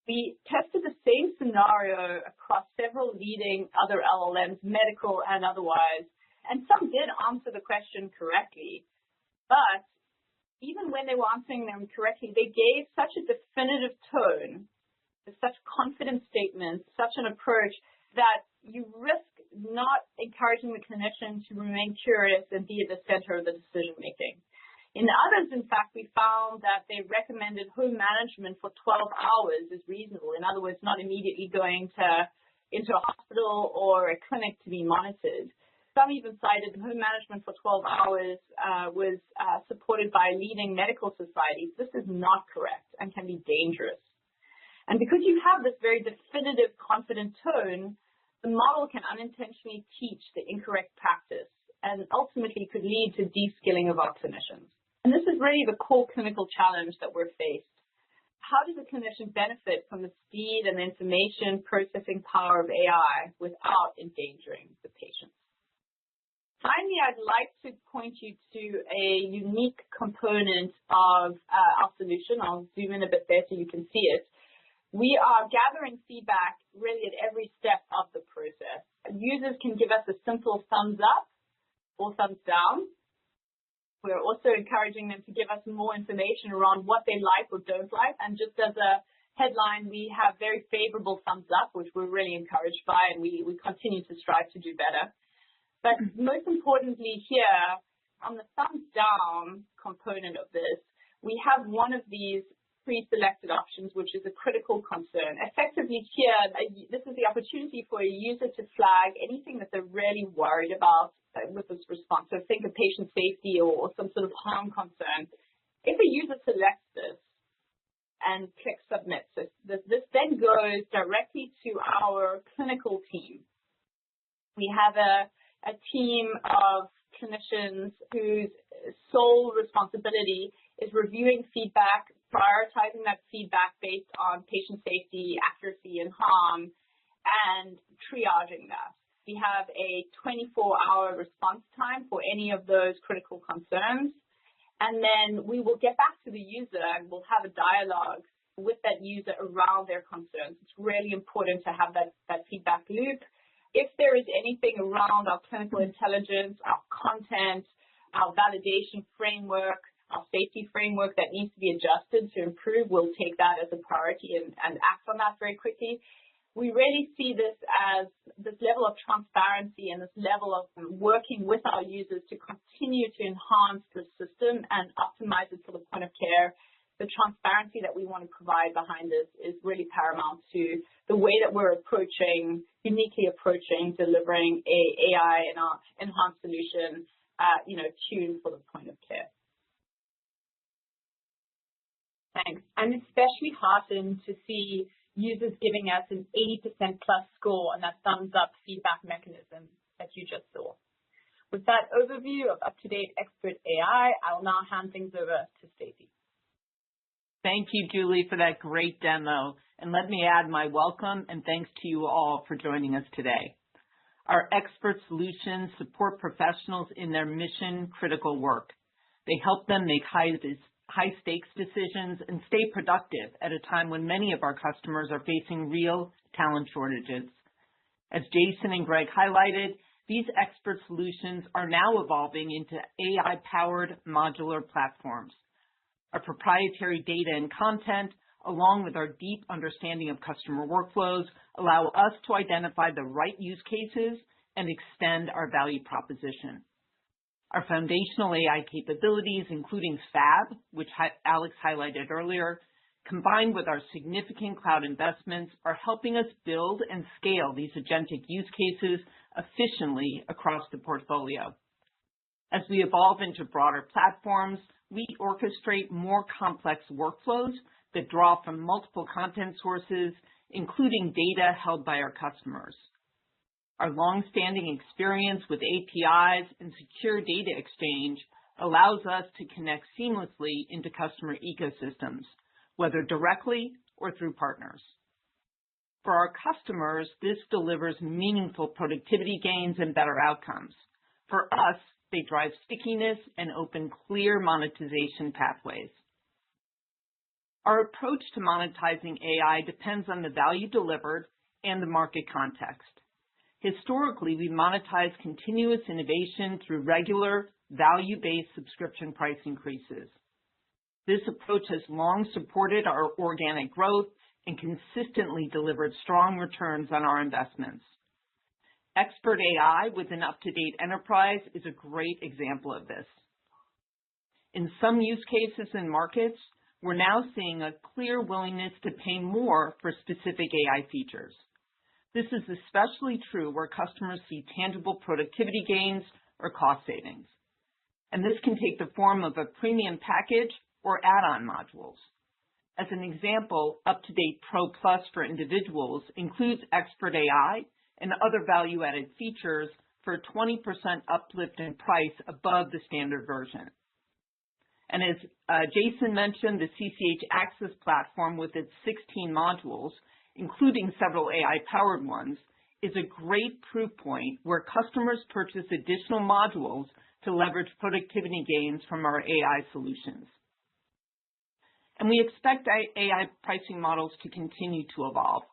S8: We tested the same scenario across several leading other LLMs, medical and otherwise, and some did answer the question correctly, but even when they were answering them correctly, they gave such a definitive tone, such confident statements, such an approach that you risk not encouraging the clinician to remain curious and be at the center of the decision making. In others, in fact, we found that they recommended home management for 12 hours is reasonable. In other words, not immediately going into a hospital or a clinic to be monitored. Some even cited home management for 12 hours was supported by leading medical societies. This is not correct and can be dangerous. And because you have this very definitive, confident tone, the model can unintentionally teach the incorrect practice and ultimately could lead to de-skilling of our clinicians. And this is really the core clinical challenge that we're faced. How does a clinician benefit from the speed and information processing power of AI without endangering the patient? finally, I'd like to point you to a unique component of our solution. I'll zoom in a bit there so you can see it. We are gathering feedback really at every step of the process. Users can give us a simple thumbs up or thumbs down. We're also encouraging them to give us more information around what they like or don't like. And just as a headline, we have very favorable thumbs up, which we're really encouraged by, and we continue to strive to do better. But most importantly here, on the thumbs down component of this, we have one of these pre-selected options, which is a critical concern. Effectively here, this is the opportunity for a user to flag anything that they're really worried about with this response. So think of patient safety or some sort of harm concern. If a user selects this and clicks submit, so this then goes directly to our clinical team. We have a team of clinicians whose sole responsibility is reviewing feedback, prioritizing that feedback based on patient safety, accuracy, and harm, and triaging that. We have a 24-hour response time for any of those critical concerns. And then we will get back to the user and we'll have a dialogue with that user around their concerns. It's really important to have that feedback loop. If there is anything around our clinical intelligence, our content, our validation framework, our safety framework that needs to be adjusted to improve, we'll take that as a priority and act on that very quickly. We really see this as this level of transparency and this level of working with our users to continue to enhance the system and optimize it for the point of care. The transparency that we want to provide behind this is really paramount to the way that we're uniquely approaching delivering a AI and our enhanced solution, tuned for the point of care. Thanks. I'm especially heartened to see users giving us an 80% plus score on that thumbs up feedback mechanism that you just saw. With that overview of UpToDate Expert AI, I'll now hand things over to Stacey.
S9: Thank you, Julie, for that great demo. And let me add my welcome and thanks to you all for joining us today. Our expert solutions support professionals in their mission-critical work. They help them make high-stakes decisions and stay productive at a time when many of our customers are facing real talent shortages. As Jason and Greg highlighted, these expert solutions are now evolving into AI-powered modular platforms. Our proprietary data and content, along with our deep understanding of customer workflows, allow us to identify the right use cases and extend our value proposition. Our foundational AI capabilities, including FAB, which Alex highlighted earlier, combined with our significant cloud investments, are helping us build and scale these agentic use cases efficiently across the portfolio. As we evolve into broader platforms, we orchestrate more complex workflows that draw from multiple content sources, including data held by our customers. Our long-standing experience with APIs and secure data exchange allows us to connect seamlessly into customer ecosystems, whether directly or through partners. For our customers, this delivers meaningful productivity gains and better outcomes. For us, they drive stickiness and open clear monetization pathways. Our approach to monetizing AI depends on the value delivered and the market context. Historically, we monetize continuous innovation through regular, value-based subscription price increases. This approach has long supported our organic growth and consistently delivered strong returns on our investments. Expert AI within UpToDate Enterprise is a great example of this. In some use cases and markets, we're now seeing a clear willingness to pay more for specific AI features. This is especially true where customers see tangible productivity gains or cost savings. And this can take the form of a premium package or add-on modules. As an example, UpToDate Pro Plus for individuals includes Expert AI and other value-added features for a 20% uplift in price above the standard version. And as Jason mentioned, the CCH Axcess platform with its 16 modules, including several AI-powered ones, is a great proof point where customers purchase additional modules to leverage productivity gains from our AI solutions. And we expect AI pricing models to continue to evolve.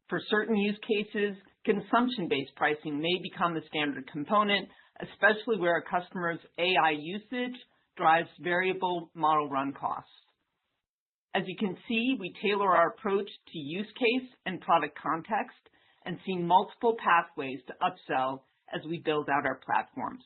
S9: For certain use cases, consumption-based pricing may become the standard component, especially where a customer's AI usage drives variable model run costs. As you can see, we tailor our approach to use case and product context and see multiple pathways to upsell as we build out our platforms.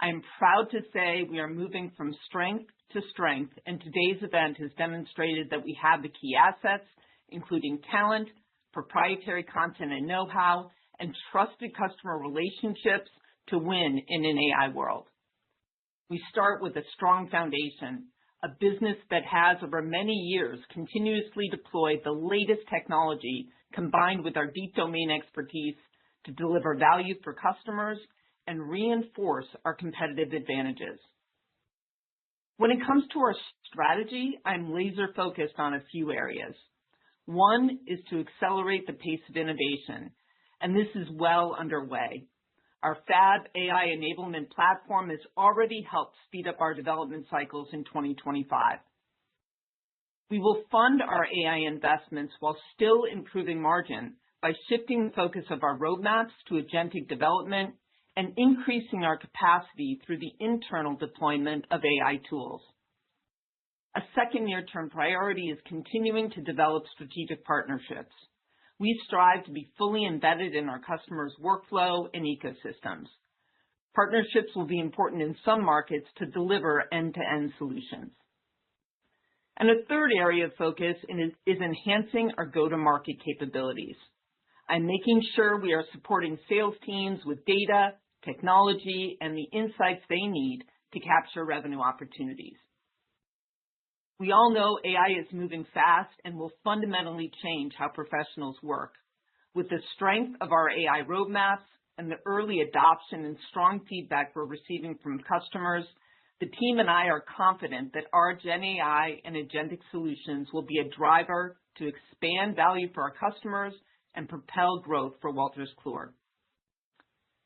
S9: I am proud to say we are moving from strength to strength, and today's event has demonstrated that we have the key assets, including talent, proprietary content and know-how, and trusted customer relationships to win in an AI world. We start with a strong foundation, a business that has over many years continuously deployed the latest technology combined with our deep domain expertise to deliver value for customers and reinforce our competitive advantages. When it comes to our strategy, I'm laser focused on a few areas. One is to accelerate the pace of innovation, and this is well underway. Our Fab AI enablement platform has already helped speed up our development cycles in 2025. We will fund our AI investments while still improving margin by shifting the focus of our roadmaps to agentic development and increasing our capacity through the internal deployment of AI tools. A second near-term priority is continuing to develop strategic partnerships. We strive to be fully embedded in our customers' workflow and ecosystems. Partnerships will be important in some markets to deliver end-to-end solutions. And a third area of focus is enhancing our go-to-market capabilities. I'm making sure we are supporting sales teams with data, technology, and the insights they need to capture revenue opportunities. We all know AI is moving fast and will fundamentally change how professionals work. With the strength of our AI roadmaps and the early adoption and strong feedback we're receiving from customers, the team and I are confident that our Gen AI and agentic solutions will be a driver to expand value for our customers and propel growth for Wolters Kluwer.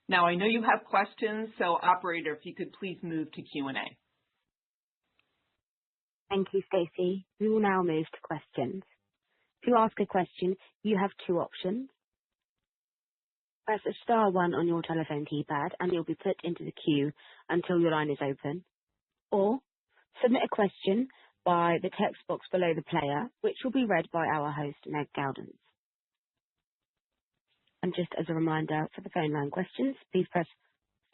S9: Now, I know you have questions, so operator, if you could please move to Q&A.
S1: Thank you, Stacey. We will now move to questions. To ask a question, you have two options. Press *1 on your telephone keypad and you'll be put into the queue until your line is open. Or submit a question by the text box below the player, which will be read by our host, Meg Geldens. And just as a reminder for the phone line questions, please press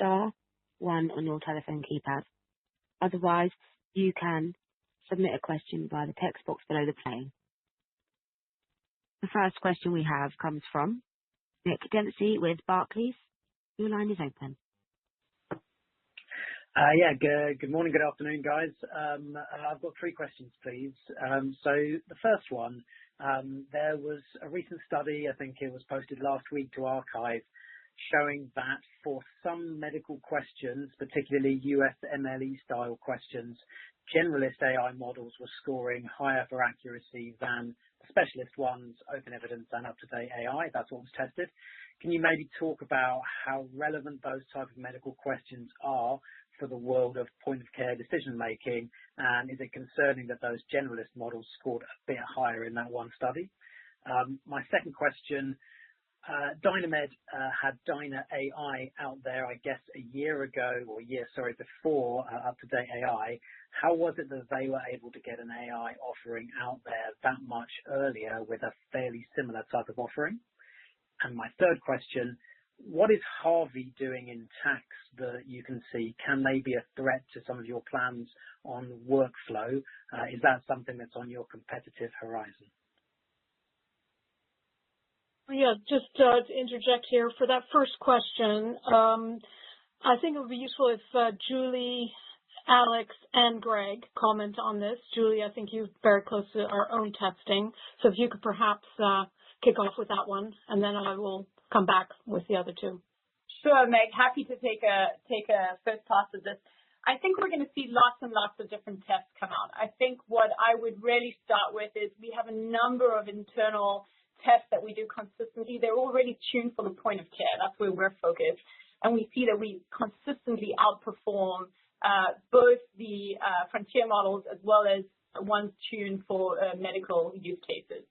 S1: *1 on your telephone keypad. Otherwise, you can submit a question via the text box below the player. The first question we have comes from Nick Dempsey with Barclays. Your line is open.
S10: Good morning, good afternoon, guys. I've got three questions, please. So the first one, there was a recent study, I think it was posted last week to Archive, showing that for some medical questions, particularly USMLE style questions, generalist AI models were scoring higher for accuracy than specialist ones, open evidence and UpToDate AI. That's what was tested. Can you maybe talk about how relevant those type of medical questions are for the world of point-of-care decision-making, and is it concerning that those generalist models scored a bit higher in that one study? My second question, Dynamed had Dyna AI out there, I guess, before UpToDate AI. How was it that they were able to get an AI offering out there that much earlier with a fairly similar type of offering? And my third question, what is Harvey doing in tax that you can see? Can they be a threat to some of your plans on workflow? Is that something that's on your competitive horizon?
S2: Yeah, just to interject here for that first question, I think it would be useful if Julie, Alex, and Greg comment on this. Julie, I think you're very close to our own testing, so if you could perhaps kick off with that one, and then I will come back with the other two.
S8: Sure, Meg. Happy to take a first pass of this. I think we're going to see lots and lots of different tests come out. I think what I would really start with is we have a number of internal tests that we do consistently, they're already tuned for the point of care. That's where we're focused. And we see that we consistently outperform both the frontier models as well as ones tuned for medical use cases.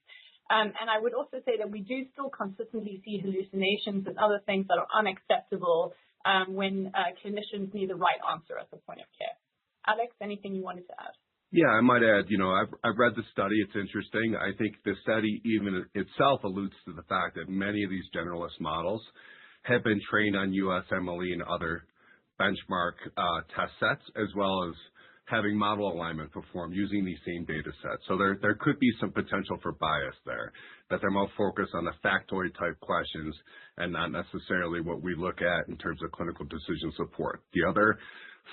S8: And I would also say that we do still consistently see hallucinations and other things that are unacceptable when clinicians need the right answer at the point of care. Alex, anything you wanted to add?
S5: Yeah, I might add, I've read the study. It's interesting. I think the study even itself alludes to the fact that many of these generalist models have been trained on USMLE and other benchmark test sets, as well as having model alignment performed using these same data sets. So there could be some potential for bias there, that they're more focused on the factoid type questions and not necessarily what we look at in terms of clinical decision support. The other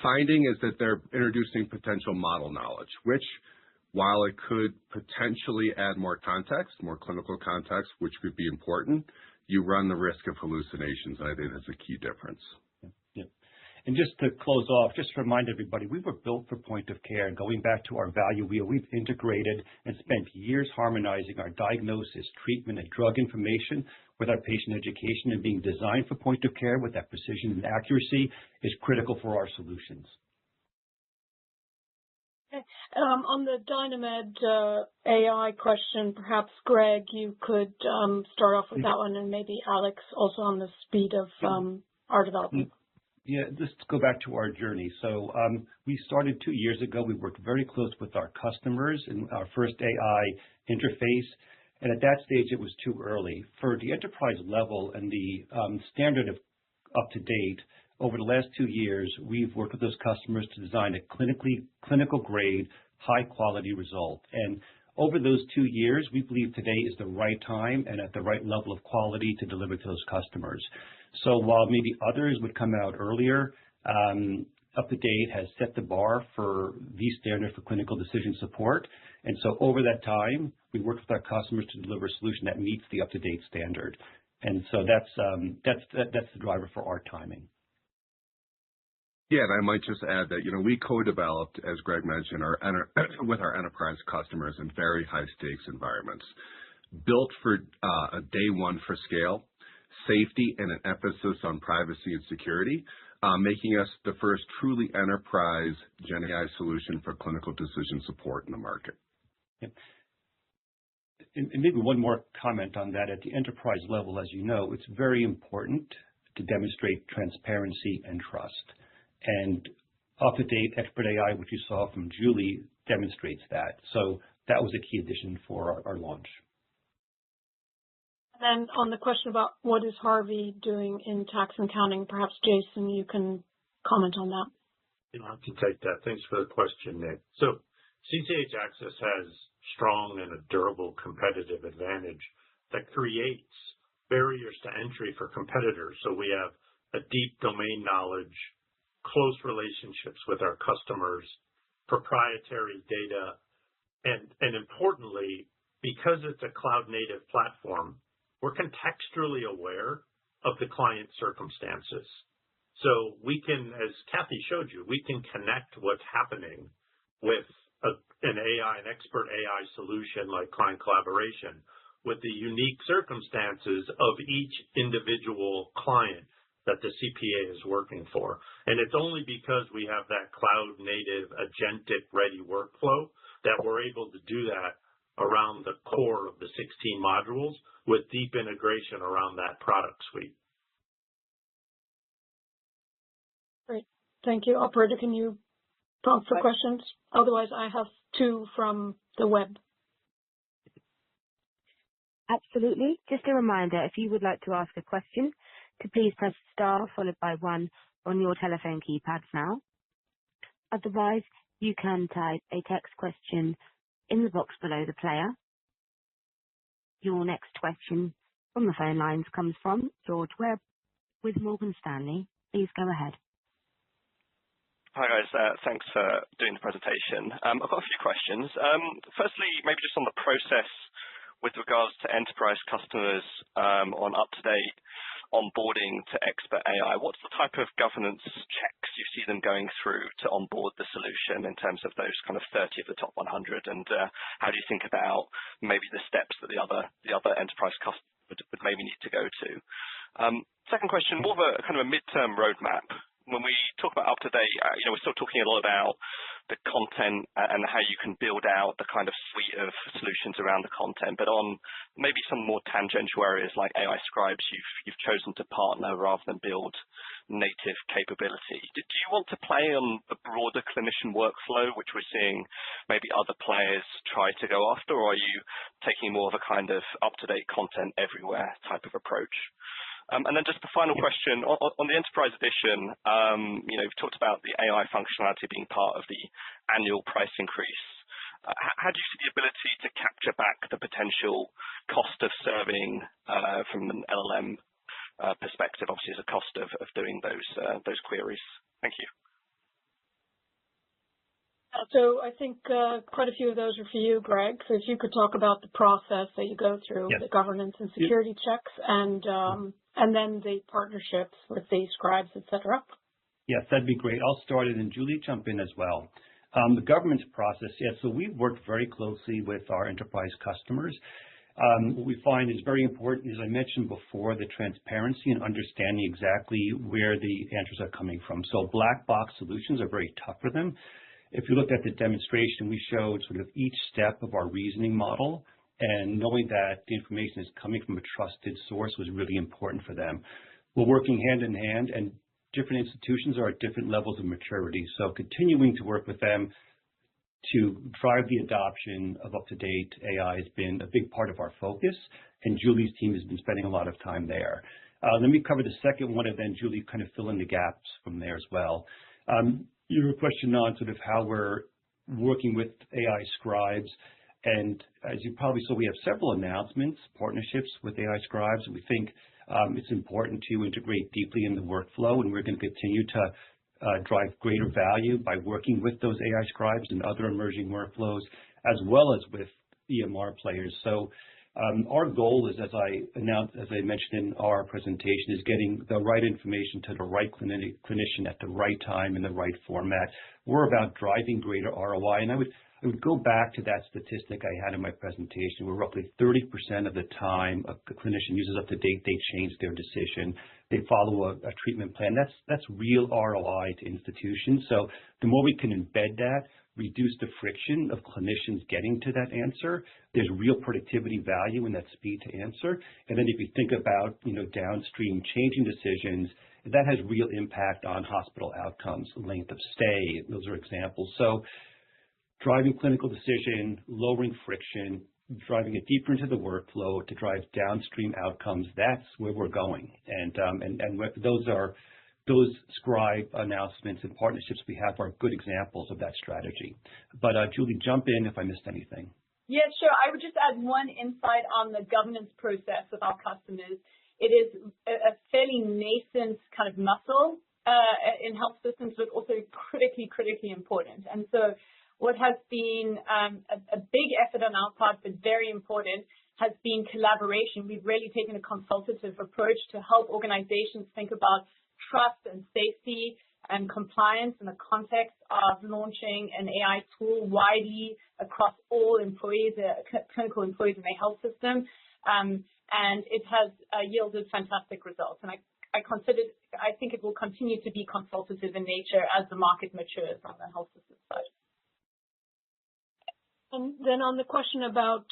S5: finding is that they're introducing potential model knowledge, which, while it could potentially add more context, more clinical context, which could be important, you run the risk of hallucinations, and I think that's a key difference.
S7: Yeah. And just to close off, just to remind everybody, we were built for point of care. And going back to our value wheel, we've integrated and spent years harmonizing our diagnosis, treatment, and drug information with our patient education, and being designed for point of care with that precision and accuracy is critical for our solutions.
S2: On the Dynamed AI question, perhaps, Greg, you could start off with that one, and maybe Alex also on the speed of our development.
S7: Yeah, just to go back to our journey. So we started 2 years ago. We worked very close with our customers in our first AI interface. And at that stage, it was too early. For the enterprise level and the standard of UpToDate, over the last 2 years, we've worked with those customers to design a clinical grade, high quality result. And over those 2 years, we believe today is the right time and at the right level of quality to deliver to those customers. So while maybe others would come out earlier, UpToDate has set the bar for the standard for clinical decision support. And so over that time, we worked with our customers to deliver a solution that meets the UpToDate standard. And so that's the driver for our timing.
S5: Yeah, and I might just add that, we co-developed, as Greg mentioned, with our enterprise customers in very high-stakes environments, built for a day one for scale, safety, and an emphasis on privacy and security, making us the first truly enterprise Gen AI solution for clinical decision support in the market.
S7: Yep. And maybe one more comment on that. At the enterprise level, as you know, it's very important to demonstrate transparency and trust. And UpToDate Expert AI, which you saw from Julie, demonstrates that. So that was a key addition for our launch.
S2: And then on the question about what is Harvey doing in tax and accounting, perhaps Jason, you can comment on that.
S6: I can take that. Thanks for the question, Nick. So CCH Axcess has strong and a durable competitive advantage that creates barriers to entry for competitors. So we have a deep domain knowledge, close relationships with our customers, proprietary data, and importantly, because it's a cloud-native platform, we're contextually aware of the client circumstances. So we can, as Kathy showed you, we can connect what's happening with an AI, an expert AI solution like client collaboration with the unique circumstances of each individual client that the CPA is working for. And it's only because we have that cloud-native, agentic-ready workflow that we're able to do that around the core of the 16 modules with deep integration around that product suite.
S2: Great. Thank you. Operator, can you prompt for questions? Otherwise, I have 2 from the web.
S1: Absolutely. Just a reminder, if you would like to ask a question, to please press star followed by 1 on your telephone keypads now. Otherwise, you can type a text question in the box below the player. Your next question from the phone lines comes from George Webb with Morgan Stanley. Please go ahead.
S11: Hi, guys. Thanks for doing the presentation. I've got a few questions. Firstly, maybe just on the process with regards to enterprise customers on UpToDate. onboarding to Expert AI, what's the type of governance checks you see them going through to onboard the solution in terms of those kind of 30 of the top 100? And how do you think about maybe the steps that the other enterprise customers would maybe need to go to? Second question, more of a kind of a midterm roadmap. When we talk about UpToDate, we're still talking a lot about the content and how you can build out the kind of suite of solutions around the content. But on maybe some more tangential areas like AI scribes, you've chosen to partner rather than build native capability. Do you want to play on the broader clinician workflow, which we're seeing maybe other players try to go after, or are you taking more of a kind of up-to-date content everywhere type of approach? And then just the final question, on the Enterprise Edition, you've talked about the AI functionality being part of the annual price increase. How do you see the ability to capture back the potential cost of serving from an LLM perspective, obviously as a cost of doing those queries? Thank you.
S2: So I think quite a few of those are for you, Greg. So if you could talk about the process that you go through, the governance and security checks, and then the partnerships with the scribes, et cetera.
S7: Yes, that'd be great. I'll start it and Julie jump in as well. The governance process, so we've worked very closely with our enterprise customers. What we find is very important, as I mentioned before, the transparency and understanding exactly where the answers are coming from. So black box solutions are very tough for them. If you look at the demonstration, we showed sort of each step of our reasoning model, and knowing that the information is coming from a trusted source was really important for them. We're working hand in hand, and different institutions are at different levels of maturity. So continuing to work with them to drive the adoption of UpToDate AI has been a big part of our focus, and Julie's team has been spending a lot of time there. Let me cover the second one, and then Julie kind of fill in the gaps from there as well. Your question on sort of how we're working with AI scribes, and as you probably saw, we have several announcements, partnerships with AI scribes. We think it's important to integrate deeply in the workflow, and we're going to continue to drive greater value by working with those AI scribes and other emerging workflows, as well as with EMR players. So our goal is, as I mentioned in our presentation, is getting the right information to the right clinician at the right time in the right format. We're about driving greater ROI, and I would go back to that statistic I had in my presentation, where roughly 30% of the time a clinician uses UpToDate, they change their decision. They follow a treatment plan. That's real ROI to institutions. So the more we can embed that, reduce the friction of clinicians getting to that answer, there's real productivity value in that speed to answer. And then if you think about, downstream changing decisions, that has real impact on hospital outcomes, length of stay. Those are examples. So driving clinical decision, lowering friction, driving it deeper into the workflow to drive downstream outcomes, that's where we're going. And those scribe announcements and partnerships we have are good examples of that strategy. But Julie, jump in if I missed anything.
S8: Yeah, sure. I would just add one insight on the governance process of our customers. It is a fairly nascent kind of muscle in health systems, but also critically important. And so what has been a big effort on our part, but very important, has been collaboration. We've really taken a consultative approach to help organizations think about trust and safety and compliance in the context of launching an AI tool widely across all employees, clinical employees in the health system. And it has yielded fantastic results. And I think it will continue to be consultative in nature as the market matures on the health system side.
S2: And then on the question about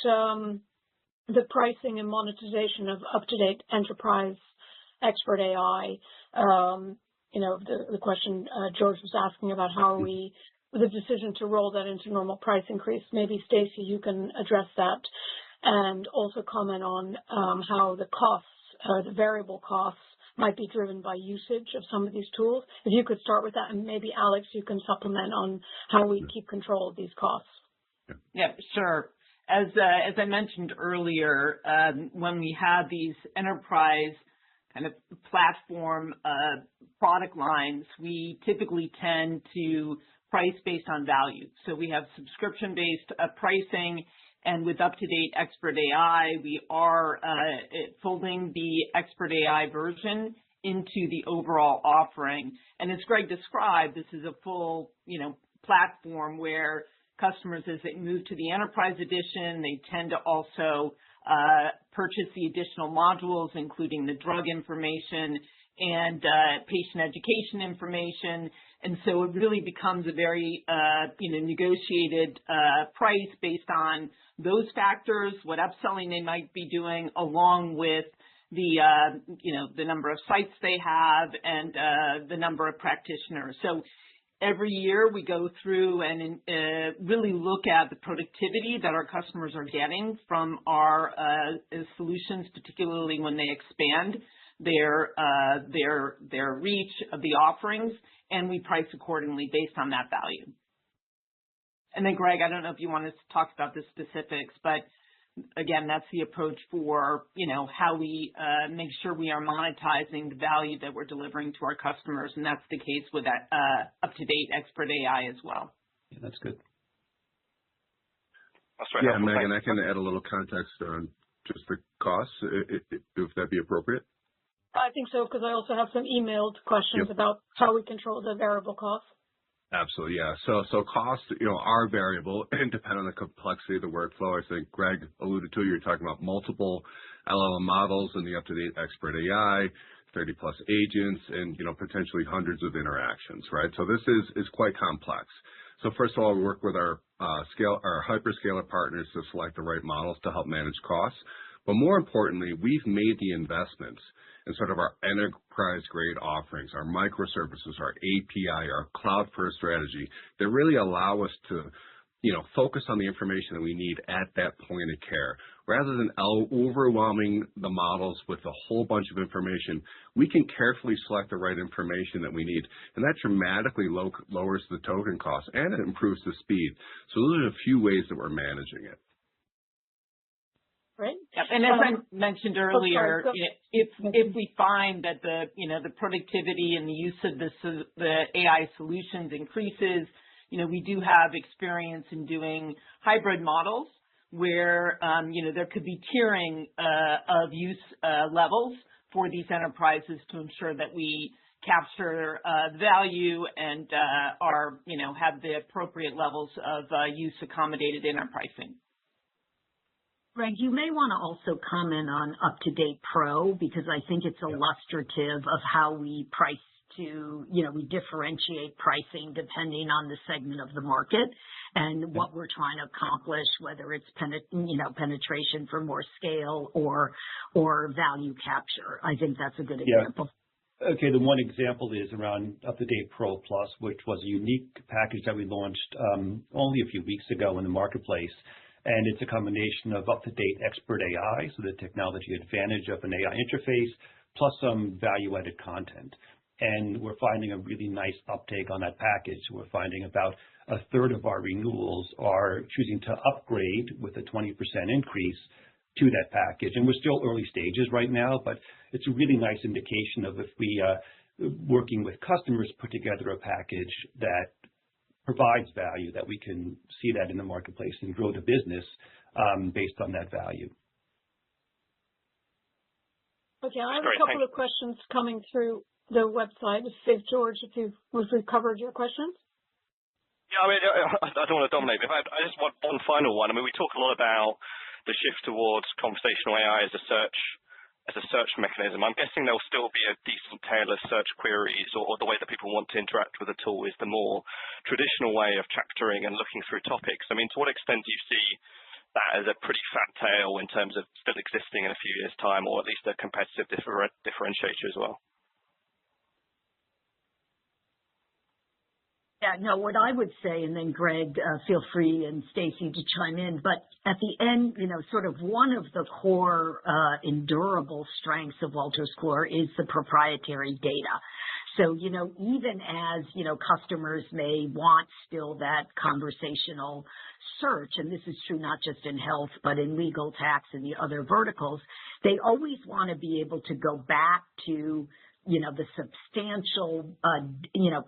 S2: the pricing and monetization of UpToDate Enterprise Expert AI, the question George was asking about how are we, the decision to roll that into normal price increase. Maybe Stacey, you can address that and also comment on how the costs, the variable costs, might be driven by usage of some of these tools. If you could start with that, and maybe Alex, you can supplement on how we keep control of these costs.
S9: Yeah, sure. As I mentioned earlier, when we have these enterprise kind of platform product lines, we typically tend to price based on value. So we have subscription-based pricing, And with UpToDate Expert AI, we are folding the Expert AI version into the overall offering. And as Greg described, this is a full, platform where customers, as they move to the Enterprise Edition, they tend to also purchase the additional modules, including the drug information and patient education information. And so it really becomes a very, negotiated price based on those factors, what upselling they might be doing, along with the number of sites they have and the number of practitioners. So every year we go through and really look at the productivity that our customers are getting from our solutions, particularly when they expand their reach of the offerings, and we price accordingly based on that value. And then, Greg, I don't know if you want to talk about the specifics, but again, that's the approach for, how we make sure we are monetizing the value that we're delivering to our customers, and that's the case with that UpToDate Expert AI as well.
S7: Yeah, that's good.
S11: That's very helpful.
S5: Megan, I can add a little context on just the costs, if that'd be appropriate.
S2: I think so, because I also have some emailed questions about how we control the variable costs.
S5: Absolutely, yeah. So costs, are variable and depend on the complexity of the workflow. I think Greg alluded to, you're talking about multiple LLM models in the UpToDate Expert AI, 30 plus agents, and, potentially hundreds of interactions, right? So this is quite complex. So first of all, we work with our hyperscaler partners to select the right models to help manage costs. But more importantly, we've made the investments in sort of our enterprise-grade offerings, our microservices, our API, our cloud-first strategy that really allow us to, focus on the information that we need at that point of care. Rather than overwhelming the models with a whole bunch of information, we can carefully select the right information that we need, and that dramatically lowers the token cost and it improves the speed. So those are a few ways that we're managing it.
S2: Right.
S9: And as I mentioned earlier, if we find that the productivity and the use of the AI solutions increases, we do have experience in doing hybrid models where there could be tiering of use levels for these enterprises to ensure that we capture value and have the appropriate levels of use accommodated in our pricing.
S4: Greg, you may want to also comment on UpToDate Pro, because I think it's illustrative of how we price we differentiate pricing depending on the segment of the market and what we're trying to accomplish, whether it's penetration for more scale or value capture. I think that's a good example.
S7: Okay, the one example is around UpToDate Pro Plus, which was a unique package that we launched only a few weeks ago in the marketplace. And it's a combination of UpToDate Expert AI, so the technology advantage of an AI interface, plus some value-added content. And we're finding a really nice uptake on that package. We're finding about a third of our renewals are choosing to upgrade with a 20% increase to that package. And we're still early stages right now, but it's a really nice indication of if we, working with customers, put together a package that provides value, that we can see that in the marketplace and grow the business based on that value.
S2: Okay, I have a couple of questions coming through the website. Save George, if we've covered your questions.
S11: Yeah, I don't want to dominate, but I just want one final one. We talk a lot about the shift towards conversational AI as a search mechanism. I'm guessing there'll still be a decent tail of search queries, or the way that people want to interact with the tool is the more traditional way of chaptering and looking through topics. To what extent do you see that as a pretty fat tail in terms of still existing in a few years' time, or at least a competitive differentiator as well?
S4: Yeah, no, what I would say, and then Greg, feel free, and Stacy to chime in, but at the end, sort of one of the core endurable strengths of Wolters Kluwer is the proprietary data. So, even as, customers may want still that conversational search, and this is true not just in health, but in legal, tax, and the other verticals, they always want to be able to go back to the substantial,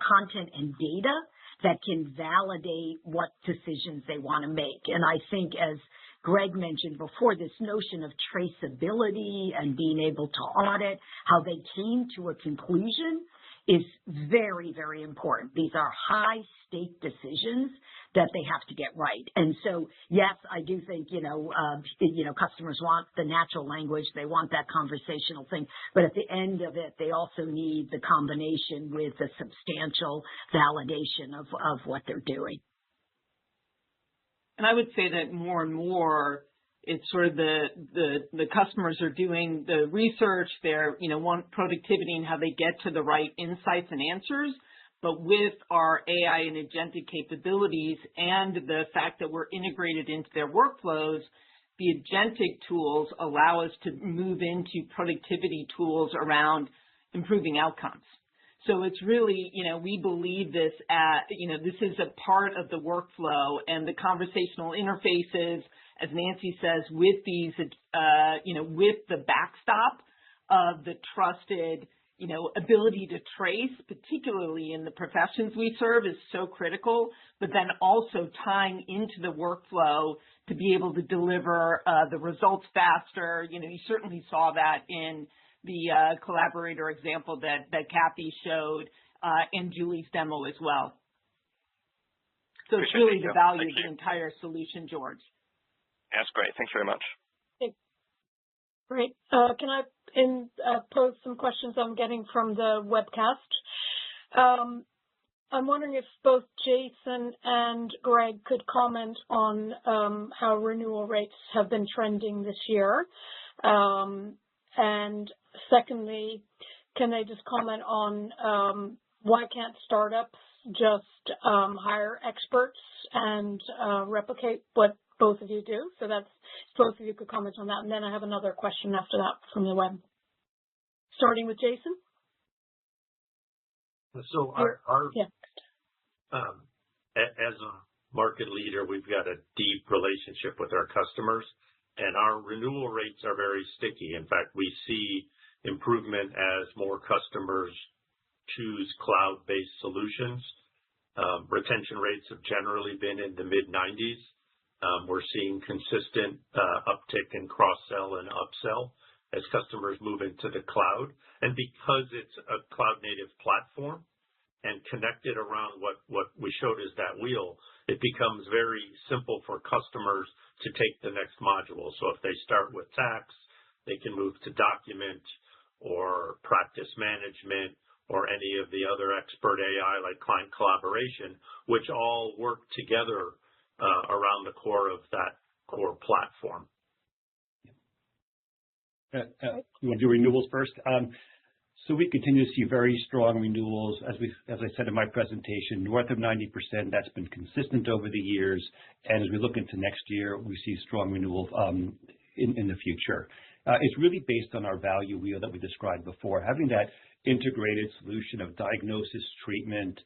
S4: content and data that can validate what decisions they want to make. And I think as Greg mentioned before, this notion of traceability and being able to audit how they came to a conclusion is very, very important. These are high-stake decisions that they have to get right. And so, yes, I do think, customers want the natural language. They want that conversational thing. But at the end of it, they also need the combination with the substantial validation of what they're doing.
S9: And I would say that more and more, it's sort of the customers are doing the research. They're, want productivity and how they get to the right insights and answers. But with our AI and agentic capabilities and the fact that we're integrated into their workflows, the agentic tools allow us to move into productivity tools around improving outcomes. So it's really, we believe this this is a part of the workflow and the conversational interfaces, as Nancy says, with these, with the backstop of the trusted, ability to trace, particularly in the professions we serve, is so critical, but then also tying into the workflow to be able to deliver the results faster. You certainly saw that in the collaborator example that Kathy showed in Julie's demo as well. So it's really the value of the entire solution, George.
S11: That's great. Thank you very much.
S2: Great. Can I pose some questions I'm getting from the webcast? I'm wondering if both Jason and Greg could comment on how renewal rates have been trending this year. And secondly, can they just comment on why can't startups just hire experts and replicate what both of you do? So that's, both of you could comment on that. And then I have another question after that from the web. Starting with Jason.
S6: So as a market leader, we've got a deep relationship with our customers, and our renewal rates are very sticky. In fact, we see improvement as more customers choose cloud-based solutions. Retention rates have generally been in the mid-90s. We're seeing consistent uptick in cross-sell and upsell as customers move into the cloud. And because it's a cloud-native platform and connected around what we showed as that wheel, it becomes very simple for customers to take the next module. So if they start with tax, they can move to document or practice management or any of the other expert AI like client collaboration, which all work together around the core of that core platform.
S7: You want to do renewals first? So we continue to see very strong renewals. As I said in my presentation, north of 90%. That's been consistent over the years. And as we look into next year, we see strong renewals in the future. It's really based on our value wheel that we described before. Having that integrated solution of diagnosis, treatment,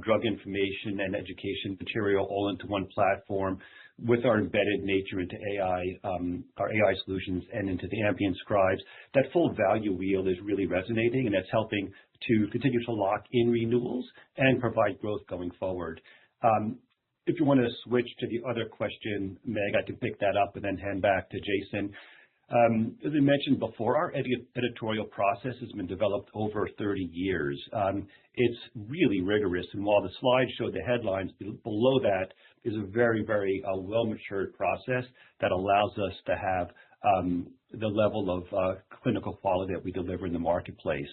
S7: drug information, and education material all into one platform with our embedded nature into AI, our AI solutions, and into the ambient scribes, that full value wheel is really resonating, and that's helping to continue to lock in renewals and provide growth going forward. If you want to switch to the other question, Meg, I can pick that up and then hand back to Jason. As I mentioned before, our editorial process has been developed over 30 years. It's really rigorous, and while the slides show the headlines, below that is a very, very well-matured process that allows us to have the level of clinical quality that we deliver in the marketplace.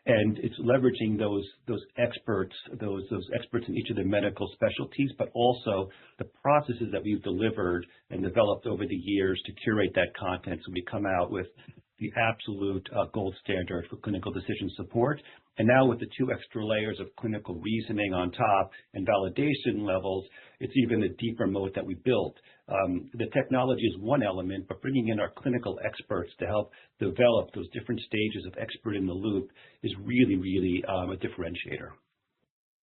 S7: And it's leveraging those experts in each of the medical specialties, but also the processes that we've delivered and developed over the years to curate that content. So we come out with the absolute gold standard for clinical decision support. And now with the 2 extra layers of clinical reasoning on top and validation levels, it's even a deeper moat that we built. The technology is one element, but bringing in our clinical experts to help develop those different stages of expert in the loop is really, really a differentiator.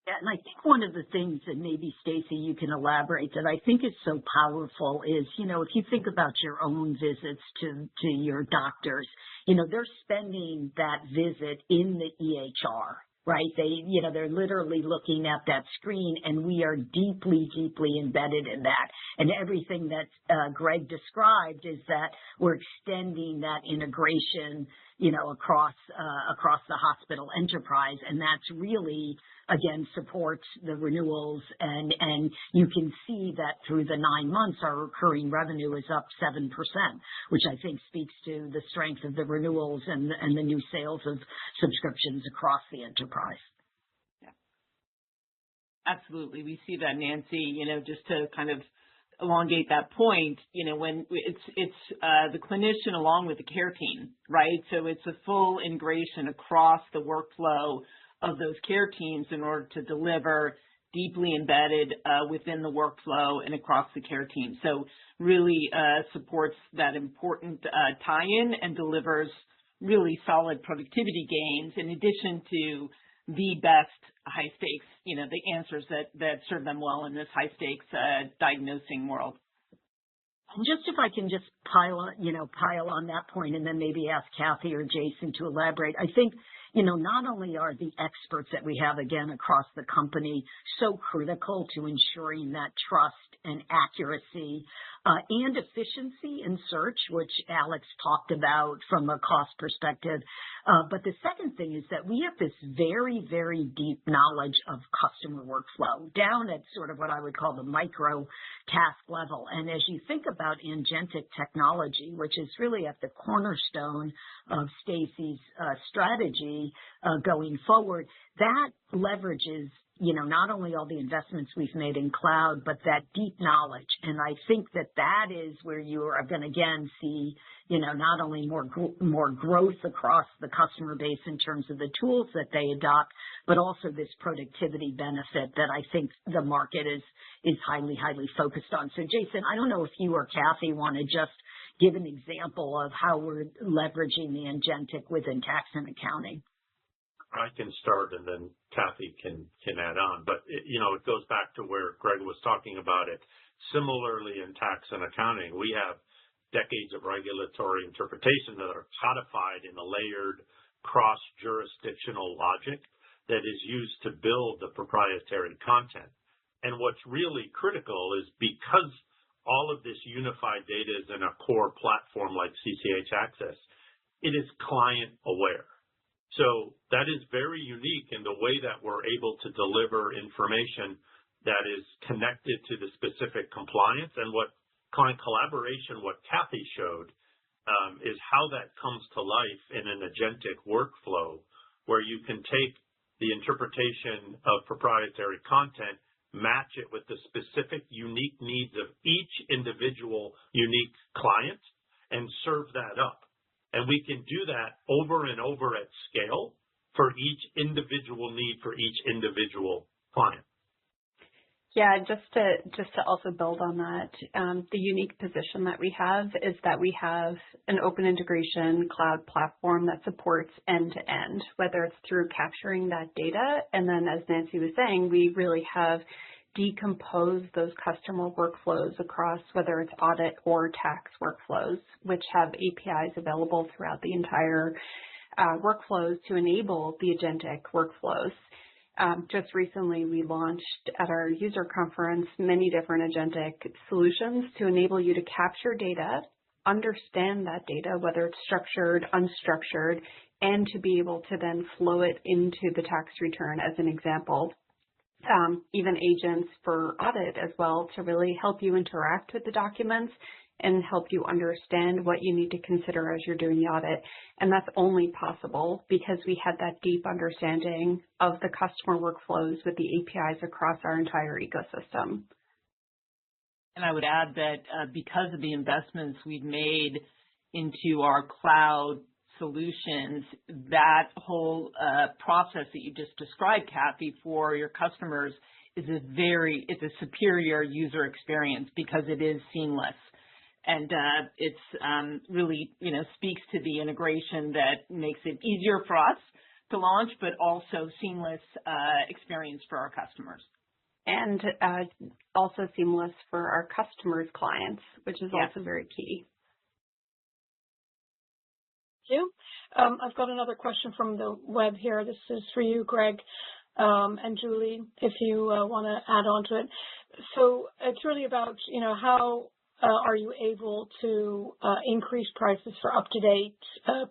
S4: Yeah, and I think one of the things that maybe, Stacey, you can elaborate that I think is so powerful is, if you think about your own visits to your doctors, they're spending that visit in the EHR. right? They're literally looking at that screen, and we are deeply, deeply embedded in that. And everything that Greg described is that we're extending that integration, across the hospital enterprise. And that's really, again, supports the renewals. And you can see that through the 9 months, our recurring revenue is up 7%, which I think speaks to the strength of the renewals and the new sales of subscriptions across the enterprise.
S9: Yeah. Absolutely. We see that, Nancy, just to kind of elongate that point, when it's the clinician along with the care team, right? So it's a full integration across the workflow of those care teams in order to deliver deeply embedded within the workflow and across the care team. So really supports that important tie-in and delivers really solid productivity gains in addition to the best high stakes, the answers that serve them well in this high stakes diagnosing world.
S4: And just if I can just pile on that point and then maybe ask Kathy or Jason to elaborate. I think, not only are the experts that we have, again, across the company so critical to ensuring that trust and accuracy and efficiency in search, which Alex talked about from a cost perspective. But the second thing is that we have this very, very deep knowledge of customer workflow down at sort of what I would call the micro task level. And as you think about agentic technology, which is really at the cornerstone of Stacey's strategy going forward, that leverages not only all the investments we've made in cloud, but that deep knowledge. And I think that is where you are going to, again, see, not only more growth across the customer base in terms of the tools that they adopt, but also this productivity benefit that I think the market is highly, highly focused on. So, Jason, I don't know if you or Kathy want to just give an example of how we're leveraging the agentic within tax and accounting.
S6: I can start and then Kathy can add on. But, it goes back to where Greg was talking about it. Similarly, in tax and accounting, we have decades of regulatory interpretation that are codified in a layered cross-jurisdictional logic that is used to build the proprietary content. And what's really critical is because all of this unified data is in a core platform like CCH Axcess, it is client aware. So that is very unique in the way that we're able to deliver information that is connected to the specific compliance. And what client collaboration, what Kathy showed, is how that comes to life in an agentic workflow where you can take the interpretation of proprietary content, match it with the specific unique needs of each individual unique client, and serve that up. And we can do that over and over at scale for each individual need for each individual client.
S3: Yeah, just to also build on that, the unique position that we have is that we have an open integration cloud platform that supports end to end, whether it's through capturing that data. And then, as Nancy was saying, we really have decomposed those customer workflows across whether it's audit or tax workflows, which have APIs available throughout the entire workflows to enable the agentic workflows. Just recently, we launched at our user conference many different agentic solutions to enable you to capture data, understand that data, whether it's structured, unstructured, and to be able to then flow it into the tax return as an example. Even agents for audit as well to really help you interact with the documents and help you understand what you need to consider as you're doing the audit. And that's only possible because we had that deep understanding of the customer workflows with the APIs across our entire ecosystem.
S9: And I would add that because of the investments we've made into our cloud solutions, that whole process that you just described, Kathy, for your customers is it's a superior user experience because it is seamless. And it's really, speaks to the integration that makes it easier for us to launch, but also seamless experience for our customers.
S3: And also seamless for our customers' clients, which is also very key.
S2: you. I've got another question from the web here. This is for you, Greg, and Julie, if you want to add on to it. So it's really about, how are you able to increase prices for UpToDate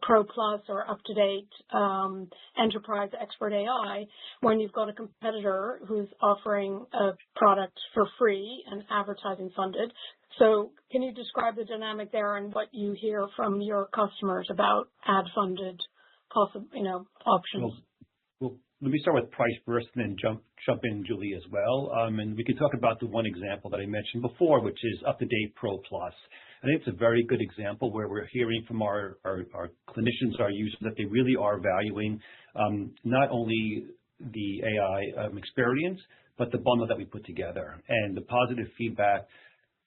S2: Pro Plus or UpToDate Enterprise Expert AI when you've got a competitor who's offering a product for free and advertising funded? So can you describe the dynamic there and what you hear from your customers about ad-funded options?
S7: Well, let me start with price first and then jump in, Julie, as well. And we can talk about the one example that I mentioned before, which is UpToDate Pro Plus. I think it's a very good example where we're hearing from our clinicians, our users, that they really are valuing not only the AI experience, but the bundle that we put together. And the positive feedback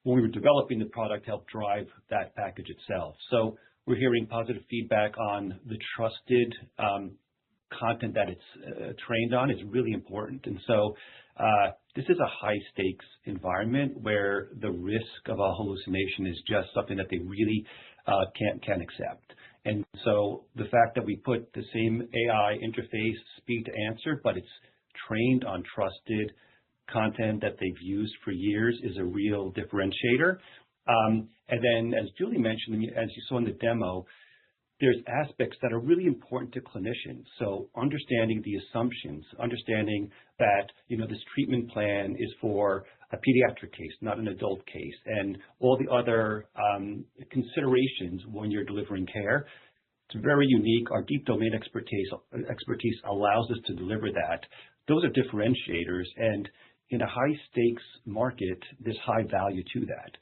S7: when we were developing the product helped drive that package itself. So we're hearing positive feedback on the trusted content that it's trained on is really important. And so this is a high stakes environment where the risk of a hallucination is just something that they really can't accept. And so the fact that we put the same AI interface, speed to answer, but it's trained on trusted content that they've used for years is a real differentiator. And then, as Julie mentioned, as you saw in the demo, there's aspects that are really important to clinicians. So understanding the assumptions, understanding that, this treatment plan is for a pediatric case, not an adult case, and all the other considerations when you're delivering care. It's very unique. Our deep domain expertise allows us to deliver that. Those are differentiators, and in a high stakes market, there's high value to that.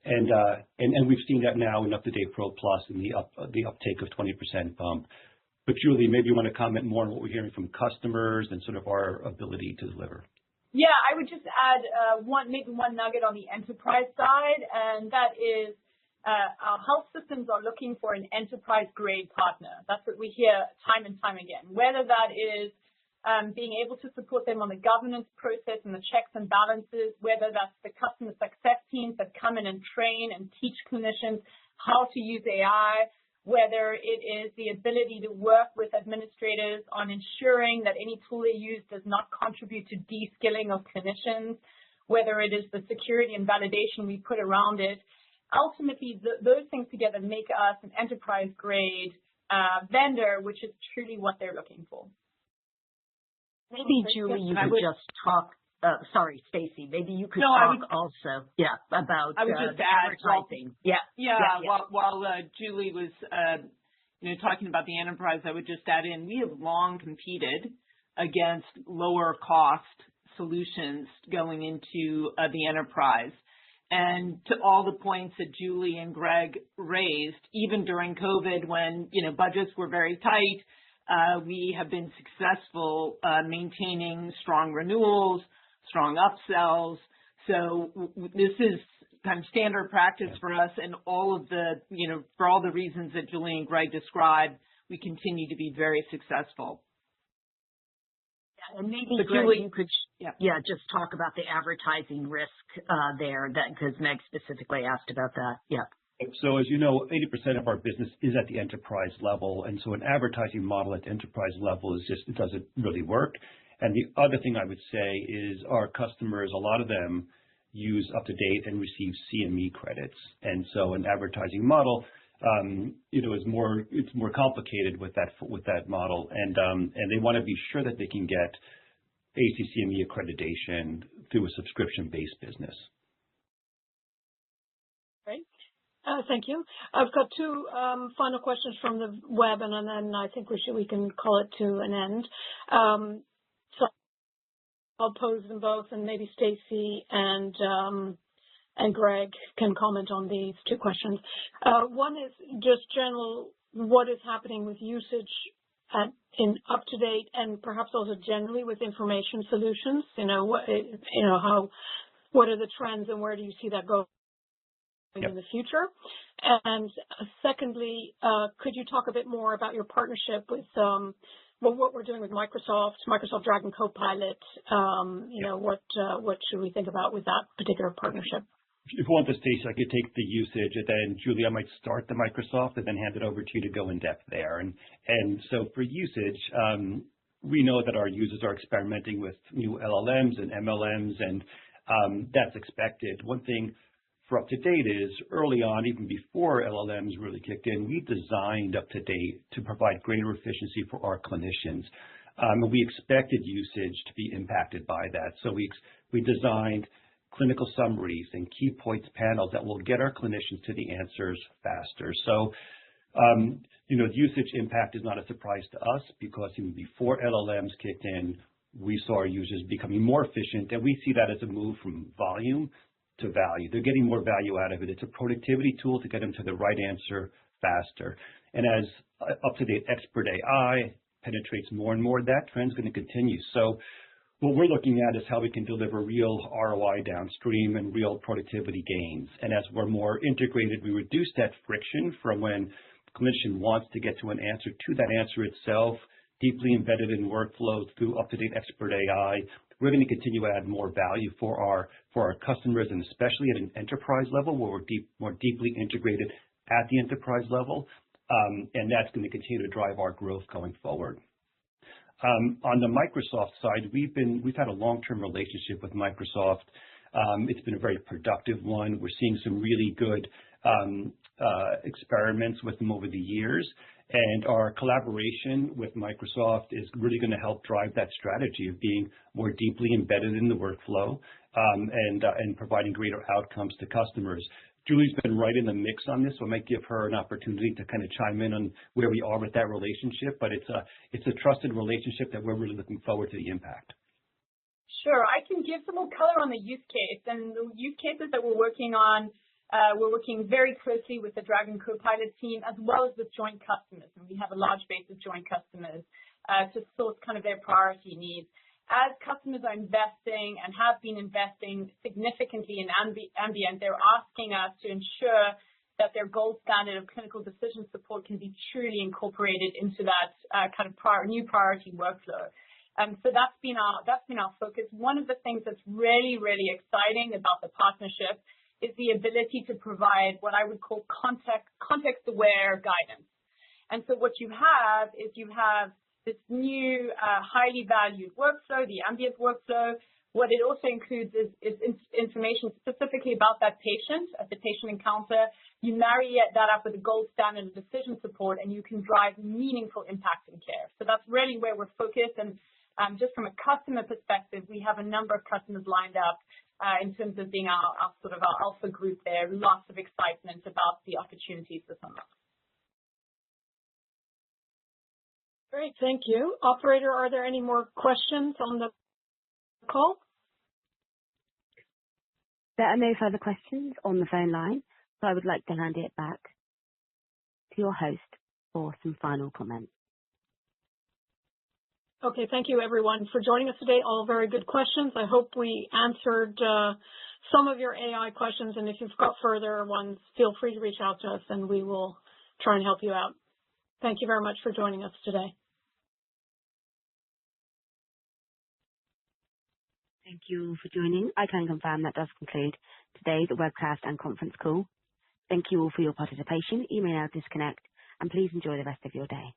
S7: And we've seen that now in UpToDate Pro Plus and the uptake of 20% bump. But Julie, maybe you want to comment more on what we're hearing from customers and sort of our ability to deliver.
S8: Yeah, I would just add one nugget on the enterprise side, and that is our health systems are looking for an enterprise-grade partner. That's what we hear time and time again, whether that is being able to support them on the governance process and the checks and balances, whether that's the customer success teams that come in and train and teach clinicians how to use AI, whether it is the ability to work with administrators on ensuring that any tool they use does not contribute to de-skilling of clinicians, whether it is the security and validation we put around it. Ultimately, those things together make us an enterprise-grade vendor, which is truly what they're looking for.
S4: Maybe, Julie, you could just talk, sorry, Stacey, maybe you could talk also, about
S9: I would just
S4: advertising.
S9: While Julie was, talking about the enterprise, I would just add in, we have long competed against lower cost solutions going into the enterprise. And to all the points that Julie and Greg raised, even during COVID when, budgets were very tight, we have been successful maintaining strong renewals, strong upsells. So this is kind of standard practice for us, and all of the, for all the reasons that Julie and Greg described, we continue to be very successful.
S4: And maybe, Julie, you could just talk about the advertising risk there, because Meg specifically asked about that. Yeah.
S7: So as you know, 80% of our business is at the enterprise level. And so an advertising model at the enterprise level it doesn't really work. And the other thing I would say is our customers, a lot of them use UpToDate and receive CME credits. And so an advertising model, is more complicated with that model. And they want to be sure that they can get ACCME accreditation through a subscription-based business.
S2: Thank you. I've got two final questions from the web, and then I think we can call it to an end. So I'll pose them both, and maybe Stacey and Greg can comment on these two questions. One is just general, what is happening with usage in UpToDate, and perhaps also generally with information solutions. What are the trends, and where do you see that going in the future? And secondly, could you talk a bit more about your partnership with what we're doing with Microsoft Dragon Copilot? What should we think about with that particular partnership?
S7: If you want the Stacey, I could take the usage, and then Julie, I might start the Microsoft and then hand it over to you to go in depth there. And so for usage, we know that our users are experimenting with new LLMs and MLMs, and that's expected. One thing for UpToDate is early on, even before LLMs really kicked in, we designed UpToDate to provide greater efficiency for our clinicians. And we expected usage to be impacted by that. So we designed clinical summaries and key points panels that will get our clinicians to the answers faster. So, the usage impact is not a surprise to us because even before LLMs kicked in, we saw our users becoming more efficient, and we see that as a move from volume to value. They're getting more value out of it. It's a productivity tool to get them to the right answer faster. And as UpToDate Expert AI penetrates more and more, that trend's going to continue. So what we're looking at is how we can deliver real ROI downstream and real productivity gains. And as we're more integrated, we reduce that friction from when the clinician wants to get to an answer to that answer itself, deeply embedded in workflows through UpToDate Expert AI. We're going to continue to add more value for our customers, and especially at an enterprise level where we're more deeply integrated at the enterprise level. And that's going to continue to drive our growth going forward. On the Microsoft side, we've had a long-term relationship with Microsoft. It's been a very productive one. We're seeing some really good experiments with them over the years, and our collaboration with Microsoft is really going to help drive that strategy of being more deeply embedded in the workflow and providing greater outcomes to customers. Julie's been right in the mix on this, so I might give her an opportunity to kind of chime in on where we are with that relationship, but it's a trusted relationship that we're really looking forward to the impact.
S8: Sure, I can give some more color on the use case, and the use cases that we're working on. We're working very closely with the Dragon Copilot team as well as with joint customers, and we have a large base of joint customers to source kind of their priority needs. As customers are investing and have been investing significantly in ambient, they're asking us to ensure that their gold standard of clinical decision support can be truly incorporated into that kind of new priority workflow. So that's been our focus. One of the things that's really, really exciting about the partnership is the ability to provide what I would call context-aware guidance. And so what you have is this new highly valued workflow, the ambient workflow. What it also includes is information specifically about that patient at the patient encounter. You marry that up with a gold standard of decision support, and you can drive meaningful impact in care. So that's really where we're focused. And just from a customer perspective, we have a number of customers lined up in terms of being our alpha group there. Lots of excitement about the opportunities this unlocks.
S2: Great, thank you. Operator, are there any more questions on the call?
S1: There are no further questions on the phone line, so I would like to hand it back to your host for some final comments.
S2: Okay, thank you everyone for joining us today. All very good questions. I hope we answered some of your AI questions, and if you've got further ones, feel free to reach out to us and we will try and help you out. Thank you very much for joining us today.
S1: Thank you for joining. I can confirm that does conclude today's webcast and conference call. Thank you all for your participation. You may now disconnect, and please enjoy the rest of your day.